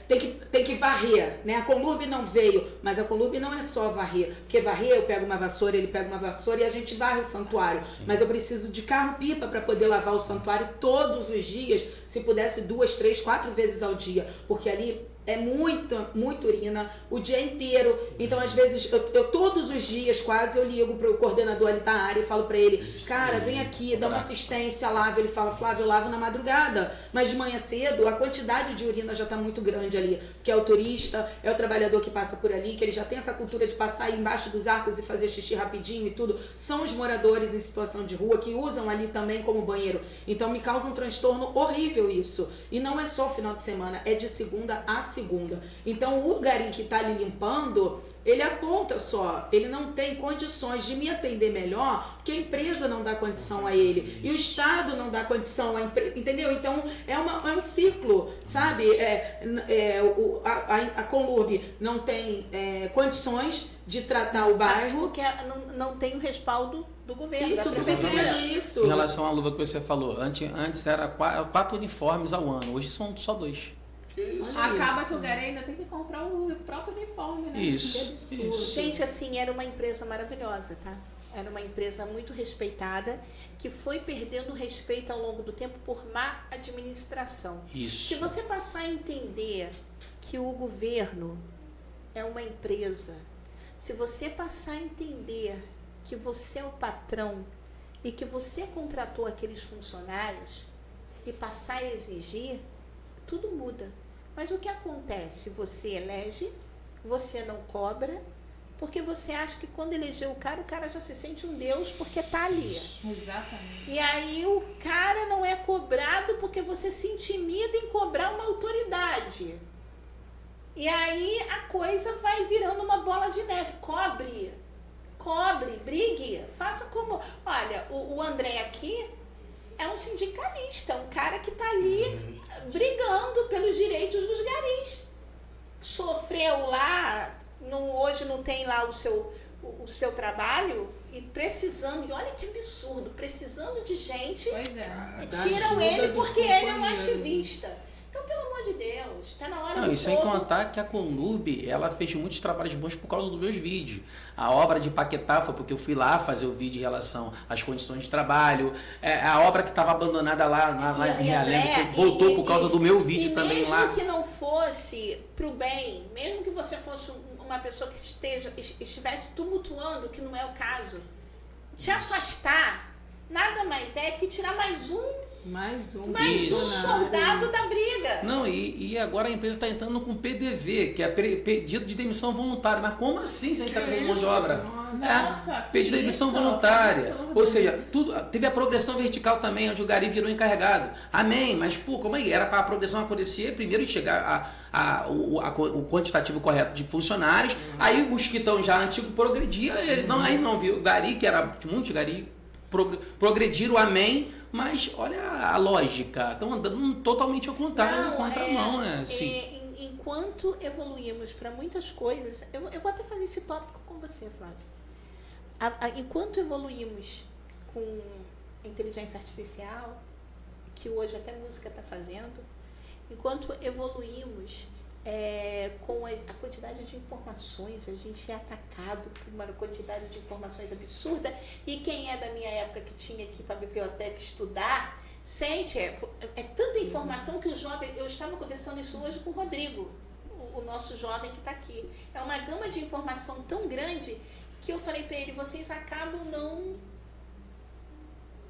tem que varrer, né? A Conlurb não veio, mas a Conlurb não é só varrer, porque varrer eu pego uma vassoura, ele pega uma vassoura e a gente varre o santuário. Sim. Mas eu preciso de carro-pipa para poder lavar o santuário todos os dias, se pudesse 2, 3, 4 vezes ao dia, porque ali é muita urina o dia inteiro. Então, às vezes, eu todos os dias quase eu ligo pro coordenador ali da área e falo pra ele, cara, vem aqui, dá uma assistência, lava. Ele fala, Flávio, eu lavo na madrugada. Mas de manhã cedo, a quantidade de urina já tá muito grande ali. Que é o turista, é o trabalhador que passa por ali, que ele já tem essa cultura de passar aí embaixo dos arcos e fazer xixi rapidinho e tudo. São os moradores em situação de rua que usam ali também como banheiro. Então, me causa um transtorno horrível isso. E não é só o final de semana, é de segunda a segunda. Então o Gari que está ali limpando, ele aponta só, ele não tem condições de me atender melhor, porque a empresa não dá condição a ele, e o Estado não dá condição à empresa, entendeu? Então é um ciclo, sabe? A Conlurb não tem condições de tratar o bairro. Porque não tem o respaldo do governo. Isso. Em relação à luva que você falou, antes era 4 uniformes ao ano, hoje são só 2. Acaba que o Gari ainda tem que comprar o próprio uniforme, né? Isso. Gente, assim, era uma empresa maravilhosa, tá? Era uma empresa muito respeitada, que foi perdendo respeito ao longo do tempo por má administração. Isso. Se você passar a entender que o governo é uma empresa, se você passar a entender que você é o patrão e que você contratou aqueles funcionários e passar a exigir, tudo muda. Mas o que acontece? Você elege, você não cobra, porque você acha que quando elegeu o cara já se sente um Deus porque tá ali. Exatamente. E aí o cara não é cobrado porque você se intimida em cobrar uma autoridade. E aí a coisa vai virando uma bola de neve. Cobre, brigue, faça como... Olha, o André aqui é um sindicalista, um cara que tá ali brigando pelos direitos dos garis. Sofreu lá, hoje não tem lá o seu trabalho e precisando, e olha que absurdo, precisando de gente, tiram ele porque ele é um ativista. Então, pelo amor de Deus, tá na hora do povo... E sem contar que a Conlurb, ela fez muitos trabalhos bons por causa dos meus vídeos. A obra de Paquetá foi porque eu fui lá fazer o vídeo em relação às condições de trabalho. A obra que estava abandonada lá em Realengo voltou por causa do meu vídeo também lá. Mesmo que não fosse pro bem, mesmo que você fosse uma pessoa que estivesse tumultuando, que não é o caso, te afastar, nada mais é que tirar mais um soldado da briga. Não, e agora a empresa está entrando com PDV, que é pedido de demissão voluntária. Mas como assim se a gente está fazendo mão de obra? Pedido de demissão voluntária. Ou seja, teve a progressão vertical também, onde o Gari virou encarregado. Amém, mas como aí? Era para a progressão acontecer, primeiro chegar o quantitativo correto de funcionários, aí os que estão já antigos progrediam, aí não viu. O Gari, que era muito Gari, progrediram, amém. Mas olha a lógica, estão andando totalmente ao contrário, na contramão, né? Enquanto evoluímos para muitas coisas, eu vou até fazer esse tópico com você, Flávio. Enquanto evoluímos com inteligência artificial, que hoje até música está fazendo, enquanto evoluímos com a quantidade de informações, a gente é atacado por uma quantidade de informações absurda, e quem é da minha época que tinha que ir para a biblioteca estudar, sente, é tanta informação que o jovem, eu estava conversando isso hoje com o Rodrigo, o nosso jovem que está aqui, é uma gama de informação tão grande que eu falei para ele, vocês acabam não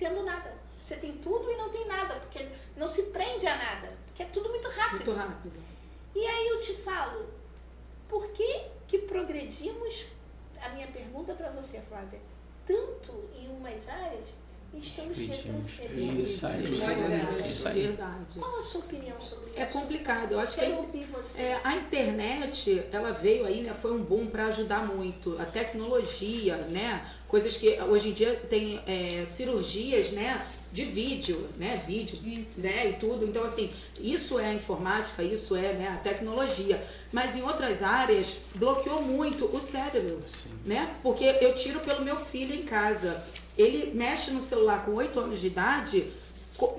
tendo nada. Você tem tudo e não tem nada, porque não se prende a nada, porque é tudo muito rápido. Muito rápido. E aí eu te falo, por que progredimos, a minha pergunta para você, Flávia, tanto em umas áreas e estamos retrocedendo? Isso aí. Verdade. Qual a sua opinião sobre isso? É complicado. Eu acho Quero que ouvir você. a internet, ela veio aí, né? Foi um boom para ajudar muito. A tecnologia, né? Coisas que hoje em dia tem cirurgias, né? De vídeo, né? Isso. Né? E tudo. Então, assim, isso é a informática, isso é, né, a tecnologia. Mas em outras áreas, bloqueou muito o cérebro, né? Porque eu tiro pelo meu filho em casa. Ele mexe no celular com 8 anos de idade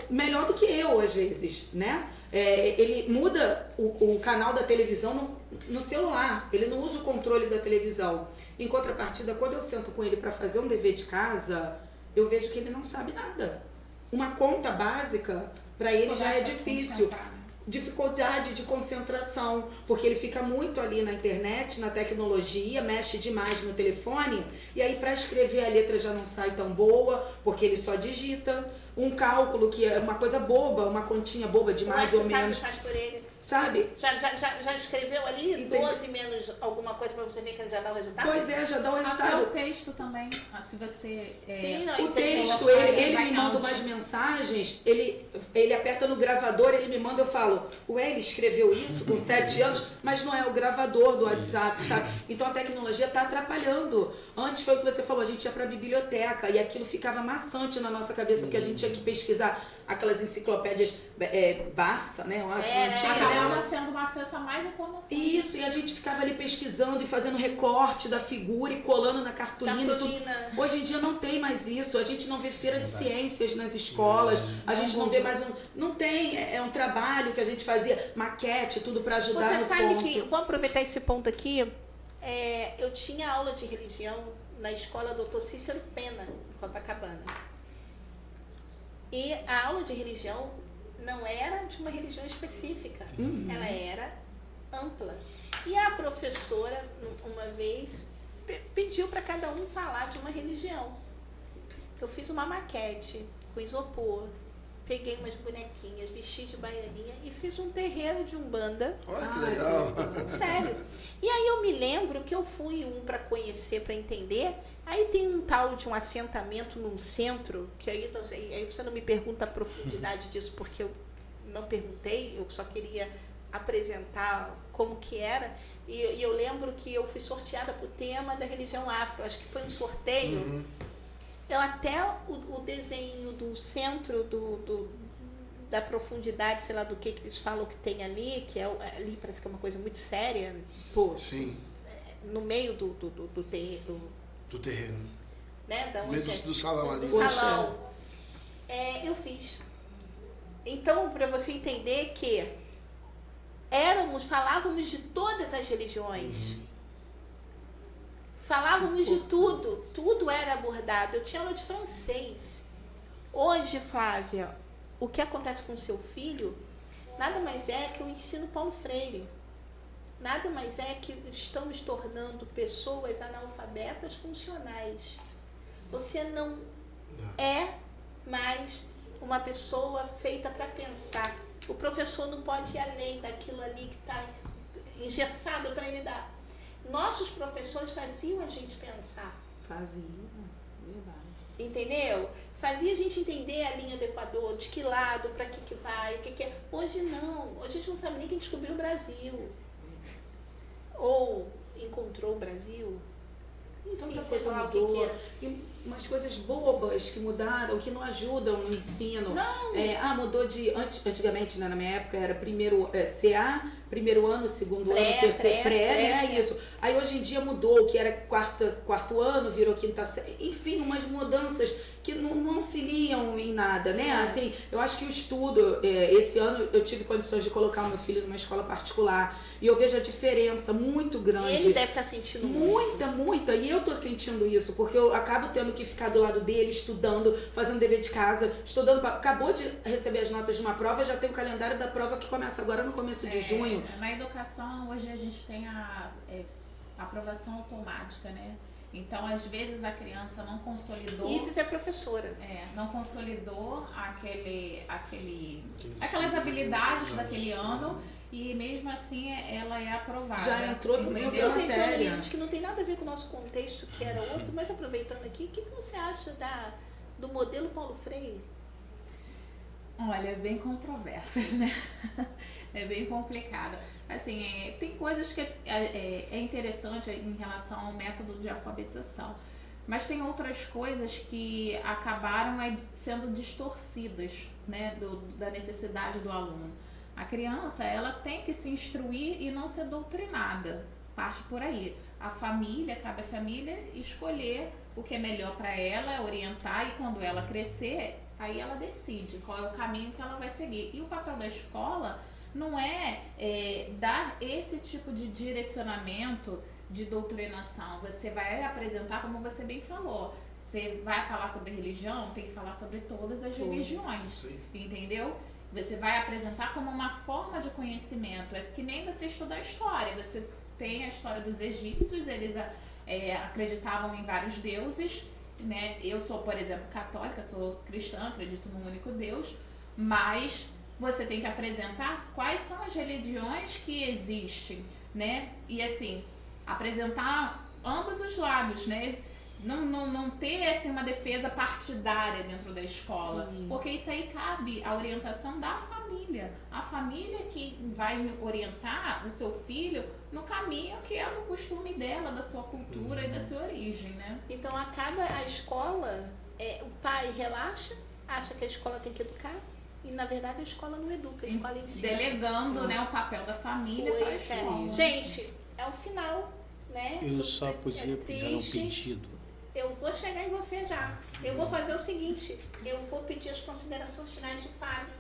melhor do que eu, às vezes, né? Ele muda o canal da televisão no celular. Ele não usa o controle da televisão. Em contrapartida, quando eu sento com ele para fazer um dever de casa, eu vejo que ele não sabe nada. Uma conta básica, para ele já é difícil. Dificuldade de concentração, porque ele fica muito ali na internet, na tecnologia, mexe demais no telefone, e aí para escrever a letra já não sai tão boa, porque ele só digita. Um cálculo que é uma coisa boba, uma continha boba de mais ou menos. Sabe o que faz por ele? Sabe? Já escreveu ali 12 menos alguma coisa para você ver que ele já dá o resultado? Pois é, já dá o resultado. Até o texto também, se você... Sim, não, o texto, ele me manda umas mensagens, ele aperta no gravador, ele me manda, eu falo, ué, ele escreveu isso com 7 anos, mas não é o gravador do WhatsApp, sabe? Então a tecnologia está atrapalhando. Antes foi o que você falou, a gente ia para a biblioteca e aquilo ficava maçante na nossa cabeça, porque a gente tinha que pesquisar aquelas enciclopédias Barça, né? Eu acho que tinha, acabava tendo acesso a mais informações. Isso, e a gente ficava ali pesquisando e fazendo recorte da figura e colando na cartolina. Tudo. Hoje em dia não tem mais isso, a gente não vê feira de ciências nas escolas, a gente não vê mais não tem, é um trabalho que a gente fazia, maquete, tudo para ajudar no ponto. Você sabe que, vou aproveitar esse ponto aqui, eu tinha aula de religião na escola Dr. Cícero Pena, em Copacabana. E a aula de religião não era de uma religião específica, ela era ampla. E a professora, uma vez, pediu para cada um falar de uma religião. Eu fiz uma maquete com isopor, peguei umas bonequinhas, vesti de baianinha e fiz um terreiro de Umbanda. Olha que legal! Sério. E aí eu me lembro que eu fui para conhecer, para entender. Aí tem um tal de um assentamento num centro, que aí você não me pergunta a profundidade disso, porque eu não perguntei, eu só queria apresentar como que era. E eu lembro que eu fui sorteada pro tema da religião afro, acho que foi um sorteio. Eu até o desenho do centro da profundidade, sei lá do que eles falam que tem ali, que ali parece que é uma coisa muito séria. Pô, sim. No meio do terreno. Do terreno. Né? Da no meio do salão ali. Do salão. Eu fiz. Então, para você entender que falávamos de todas as religiões. Falávamos de tudo era abordado. Eu tinha aula de francês. Hoje, Flávia, o que acontece com o seu filho nada mais é que o ensino Paulo Freire. Nada mais é que estamos tornando pessoas analfabetas funcionais. Você não é mais uma pessoa feita para pensar. O professor não pode ir além daquilo ali que está engessado para ele dar. Nossos professores faziam a gente pensar. Faziam, verdade. Entendeu? Fazia a gente entender a linha do Equador, de que lado, para que vai, o que é. Hoje não. Hoje a gente não sabe nem quem descobriu o Brasil. Ou encontrou o Brasil. Enfim, Tanta você coisa falar mudou. o que queira. E umas coisas bobas que mudaram, que não ajudam no ensino. Não. Mudou de... Antigamente, né, na minha época, era primeiro CA, primeiro ano, segundo ano, terceiro né? Isso. Aí hoje em dia mudou, o que era quarto ano, virou quinta série. Enfim, umas mudanças que não auxiliam em nada, né? Assim, eu acho que o estudo, esse ano eu tive condições de colocar o meu filho numa escola particular e eu vejo a diferença muito grande. Ele deve estar sentindo muita. E eu tô sentindo isso, porque eu acabo tendo que ficar do lado dele, estudando, fazendo dever de casa, estudando. Acabou de receber as notas de uma prova, já tem o calendário da prova que começa agora no começo de junho. Na educação, hoje a gente tem a aprovação automática, né? Então, às vezes, a criança não consolidou... Isis é professora. Não consolidou aquelas habilidades daquele ano e, mesmo assim, ela é aprovada. Já entrou também outra Aproveitando, matéria. Isis, que não tem nada a ver com o nosso contexto, que era outro, mas aproveitando aqui, o que você acha do modelo Paulo Freire? Olha, é bem controversas, né? É bem complicado. Assim, tem coisas que é interessante em relação ao método de alfabetização, mas tem outras coisas que acabaram sendo distorcidas, né, da necessidade do aluno. A criança, ela tem que se instruir e não ser doutrinada. Parte por aí. Cabe à família escolher o que é melhor para ela, orientar, e quando ela crescer, aí ela decide qual é o caminho que ela vai seguir. E o papel da escola não é dar esse tipo de direcionamento, de doutrinação. Você vai apresentar, como você bem falou, você vai falar sobre religião, tem que falar sobre todas as religiões, entendeu? Você vai apresentar como uma forma de conhecimento. É que nem você estudar história. Você tem a história dos egípcios, eles acreditavam em vários deuses, né? Eu sou, por exemplo, católica, sou cristã, acredito num único Deus, mas você tem que apresentar quais são as religiões que existem, né? E assim, apresentar ambos os lados, né? Não ter assim, uma defesa partidária dentro da escola. Sim. Porque isso aí cabe à orientação da família. A família que vai orientar o seu filho no caminho que é do costume dela, da sua cultura e da sua origem, né? Então acaba a escola, o pai relaxa, acha que a escola tem que educar, e na verdade a escola não educa, a escola ensina. Delegando, né, o papel da família para a escola. Gente, é o final, né? Eu só podia fazer um pedido. Eu vou chegar em você já. Eu vou fazer o seguinte, eu vou pedir as considerações finais de Fábio.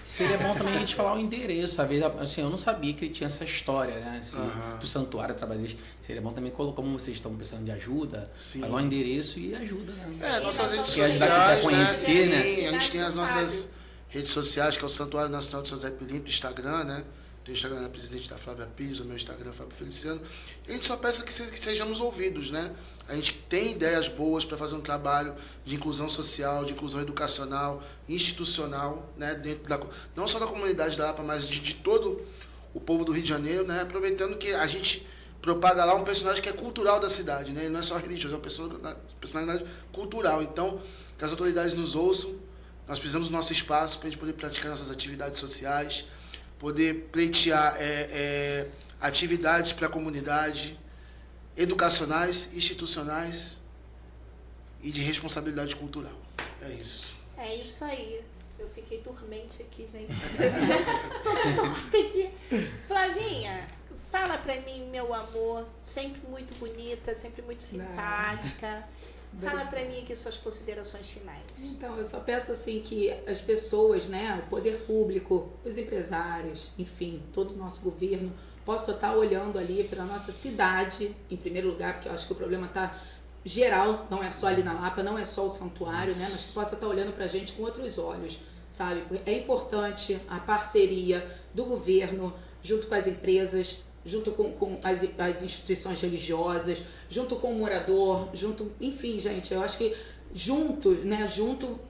Seria bom também a gente falar o endereço. Às vezes, assim, eu não sabia que ele tinha essa história, né? Assim, do santuário trabalhista. Seria bom também, como vocês estão precisando de ajuda, falar o endereço e ajuda, né? Nossas redes sociais, sociais, conhecer, né? Sim, a gente tem as nossas redes sociais, que é o Santuário Nacional de São José Pilinto, do Instagram, né? Tem o Instagram da presidente da Flávia Pires, o meu Instagram é Fábio Feliciano. E a gente só peça que sejamos ouvidos, né? A gente tem ideias boas para fazer um trabalho de inclusão social, de inclusão educacional, institucional, né? Dentro não só da comunidade da APA, mas de todo o povo do Rio de Janeiro, né? Aproveitando que a gente propaga lá um personagem que é cultural da cidade, né? Ele não é só religioso, é uma personalidade cultural. Então, que as autoridades nos ouçam, nós precisamos do nosso espaço para a gente poder praticar nossas atividades sociais, poder pleitear atividades para a comunidade, educacionais, institucionais e de responsabilidade cultural. É isso. É isso aí. Eu fiquei dormente aqui, gente. Torta aqui. Flavinha, fala pra mim, meu amor, sempre muito bonita, sempre muito simpática. Fala para mim aqui suas considerações finais. Então, eu só peço assim que as pessoas, né, o poder público, os empresários, enfim, todo o nosso governo, possa estar olhando ali para a nossa cidade, em primeiro lugar, porque eu acho que o problema está geral, não é só ali na Lapa, não é só o santuário, né, mas que possa estar olhando para a gente com outros olhos, sabe? É importante a parceria do governo junto com as empresas, junto com as instituições religiosas, junto com o morador, enfim, gente, eu acho que junto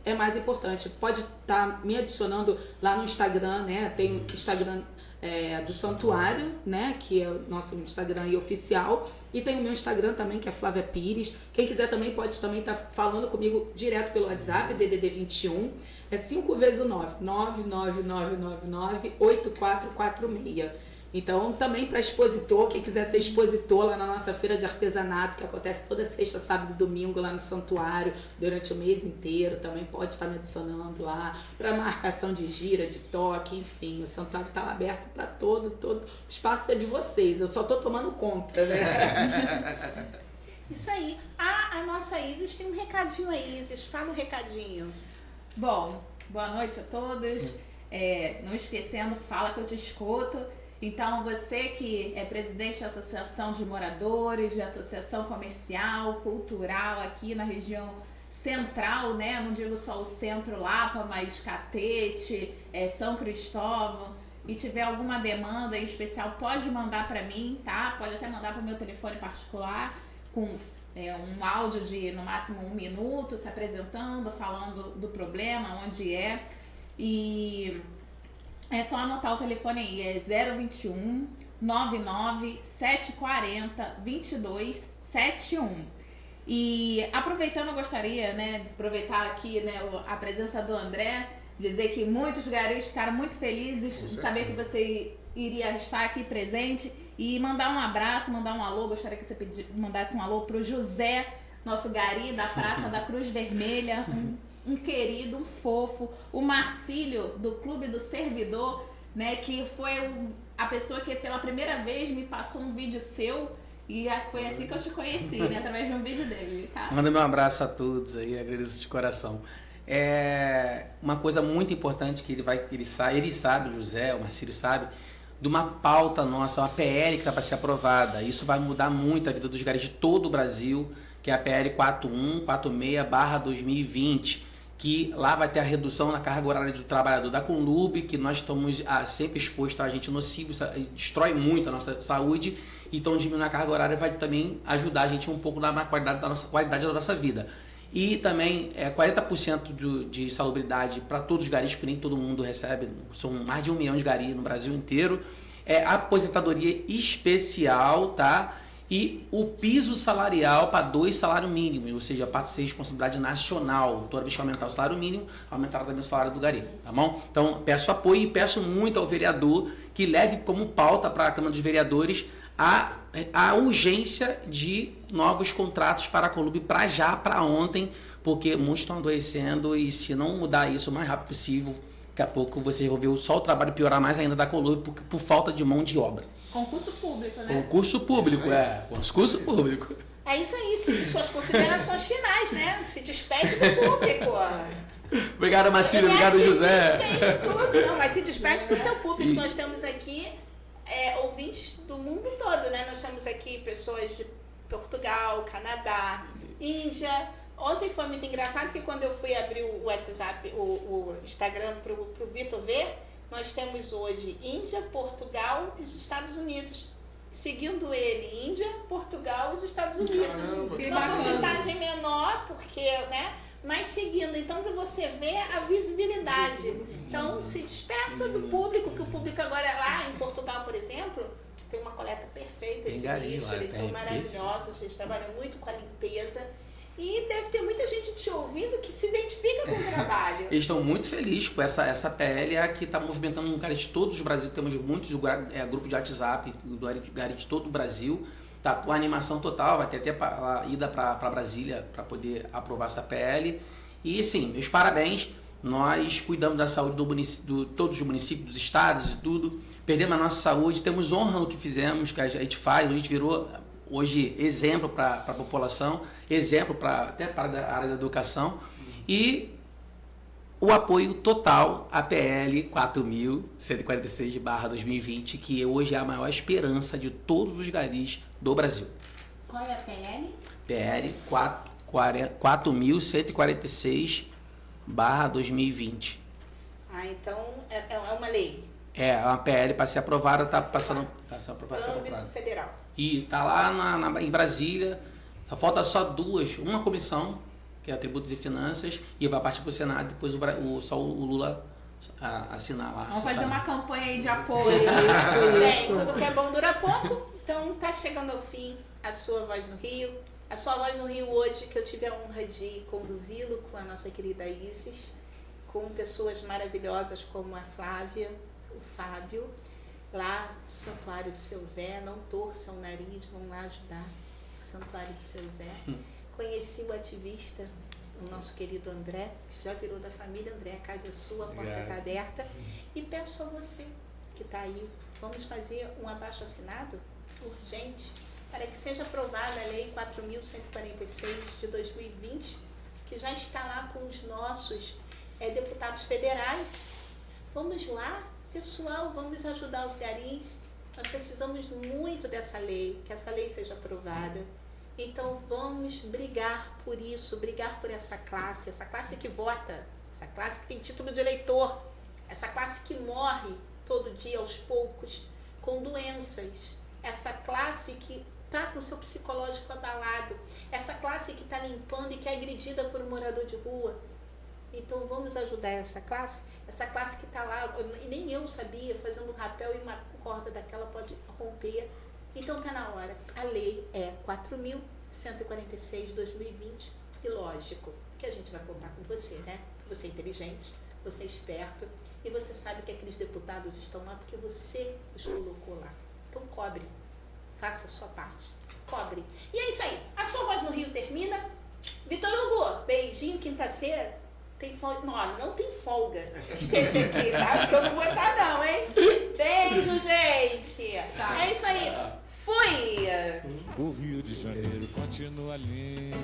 é mais importante. Pode estar me adicionando lá no Instagram, né? Tem o Instagram do Santuário, né? Que é o nosso Instagram oficial, e tem o meu Instagram também, que é Flávia Pires. Quem quiser também pode também estar falando comigo direto pelo WhatsApp, DDD 21, é 5 vezes o 999998446. Então, também para expositor, quem quiser ser expositor lá na nossa feira de artesanato, que acontece toda sexta, sábado e domingo lá no Santuário, durante o mês inteiro, também pode estar me adicionando lá, para marcação de gira, de toque, enfim, o Santuário está aberto para todo, o espaço é de vocês, eu só estou tomando conta, né? Isso aí. A nossa Isis tem um recadinho aí, Isis, fala um recadinho. Bom, boa noite a todos, não esquecendo, fala que eu te escuto. Então, você que é presidente da Associação de Moradores, de Associação Comercial, Cultural aqui na região central, né? Não digo só o centro Lapa, mas Catete, São Cristóvão, e tiver alguma demanda em especial, pode mandar para mim, tá? Pode até mandar para o meu telefone particular, com um áudio de no máximo 1 minuto, se apresentando, falando do problema, onde é. E é só anotar o telefone aí, é 021 99 740 2271. E aproveitando, eu gostaria, né, de aproveitar aqui, né, a presença do André, dizer que muitos garis ficaram muito felizes de saber que você iria estar aqui presente e mandar um abraço, mandar um alô. Gostaria que você mandasse um alô para o José, nosso gari da Praça da Cruz Vermelha, um querido, um fofo, o Marcílio do Clube do Servidor, né, que foi a pessoa que pela primeira vez me passou um vídeo seu. E foi assim que eu te conheci, né? Através de um vídeo dele, tá? Manda meu abraço a todos aí, agradeço de coração. É uma coisa muito importante que ele sabe, o José, o Marcílio sabe, de uma pauta nossa, uma PL que está para ser aprovada. Isso vai mudar muito a vida dos garis de todo o Brasil, que é a PL 4146/2020, que lá vai ter a redução na carga horária do trabalhador da Conlub, que nós estamos sempre expostos a agente nocivo, destrói muito a nossa saúde, então diminuir a carga horária vai também ajudar a gente um pouco na qualidade da nossa vida. E também 40% de salubridade para todos os garis, porque nem todo mundo recebe, são mais de 1 milhão de garis no Brasil inteiro. Aposentadoria especial, tá? E o piso salarial para 2 salários mínimos, ou seja, passa a ser responsabilidade nacional. Toda vez que aumentar o salário mínimo, aumentará também o salário do gari, tá bom? Então, peço apoio e peço muito ao vereador que leve como pauta para a Câmara dos Vereadores a urgência de novos contratos para a Conlub para ontem, porque muitos estão adoecendo e se não mudar isso o mais rápido possível, daqui a pouco vocês vão ver só o trabalho piorar mais ainda da Conlub por falta de mão de obra. Concurso público, né? Concurso público, concurso público. É isso aí, suas considerações finais, né? Se despede do público. Obrigado, Marcílio, obrigado, José. Tudo. Não, mas se despede do seu público. Nós temos aqui ouvintes do mundo todo, né? Nós temos aqui pessoas de Portugal, Canadá, Índia. Ontem foi muito engraçado que quando eu fui abrir o WhatsApp, o Instagram pro Vitor ver, nós temos hoje Índia, Portugal e os Estados Unidos. Seguindo ele, Índia, Portugal e os Estados Unidos. Caramba, uma porcentagem menor, porque, né? Mas seguindo, então, para você ver a visibilidade. Então, se despeça do público, que o público agora é lá em Portugal, por exemplo, tem uma coleta perfeita de lixo, eles são maravilhosos, eles trabalham muito com a limpeza. E deve ter muita gente te ouvindo que se identifica com o trabalho. Eles estão muito felizes com essa PL que está movimentando um cara de todos os Brasil. Temos muitos grupo de WhatsApp do gari de todo o Brasil. Tá a animação total, vai ter até a ida para Brasília para poder aprovar essa PL. E sim, meus parabéns. Nós cuidamos da saúde de todos os municípios, dos estados e tudo. Perdemos a nossa saúde, temos honra no que fizemos, que a gente faz. A gente virou hoje exemplo para a população, exemplo até para a área da educação, e o apoio total à PL 4146/2020, que hoje é a maior esperança de todos os garis do Brasil. Qual é a PL? PL 4146/2020. Então é uma lei. É uma PL para ser aprovada, está passando para ser aprovada. No âmbito federal. E está lá em Brasília, só falta só uma comissão, que é Tributos e Finanças, e vai partir para o Senado, depois só o Lula assinar lá. Vamos fazer uma campanha aí de apoio. Bem, tudo que é bom dura pouco, então está chegando ao fim a sua Voz no Rio. A sua Voz no Rio hoje, que eu tive a honra de conduzi-lo com a nossa querida Isis, com pessoas maravilhosas como a Flávia, o Fábio, lá do Santuário do Seu Zé. Não torçam o nariz, vão lá ajudar o Santuário do Seu Zé. Conheci o ativista, o nosso querido André, que já virou da família. André, a casa é sua, a porta está aberta. E peço a você que está aí, vamos fazer um abaixo-assinado urgente para que seja aprovada a Lei 4.146 de 2020, que já está lá com os nossos deputados federais. Vamos lá, pessoal, vamos ajudar os garis. Nós precisamos muito dessa lei, que essa lei seja aprovada. Então vamos brigar por isso, brigar por essa classe que vota, essa classe que tem título de eleitor, essa classe que morre todo dia aos poucos com doenças, essa classe que tá com o seu psicológico abalado. Essa classe que está limpando e que é agredida por um morador de rua. Então vamos ajudar essa classe que está lá, e nem eu sabia, fazendo um rapel e uma corda daquela pode romper. Então tá na hora. A lei é 4.146/2020 e lógico que a gente vai contar com você, né? Você é inteligente, você é esperto e você sabe que aqueles deputados estão lá porque você os colocou lá. Então cobre, faça a sua parte, cobre. E é isso aí, a Sua Voz no Rio termina. Vitor Hugo, beijinho, quinta-feira. Tem folga? Não tem folga. Esteja aqui, tá? Porque eu não vou estar não, hein? Beijo, gente. É isso aí. Fui! O Rio de Janeiro continua lindo.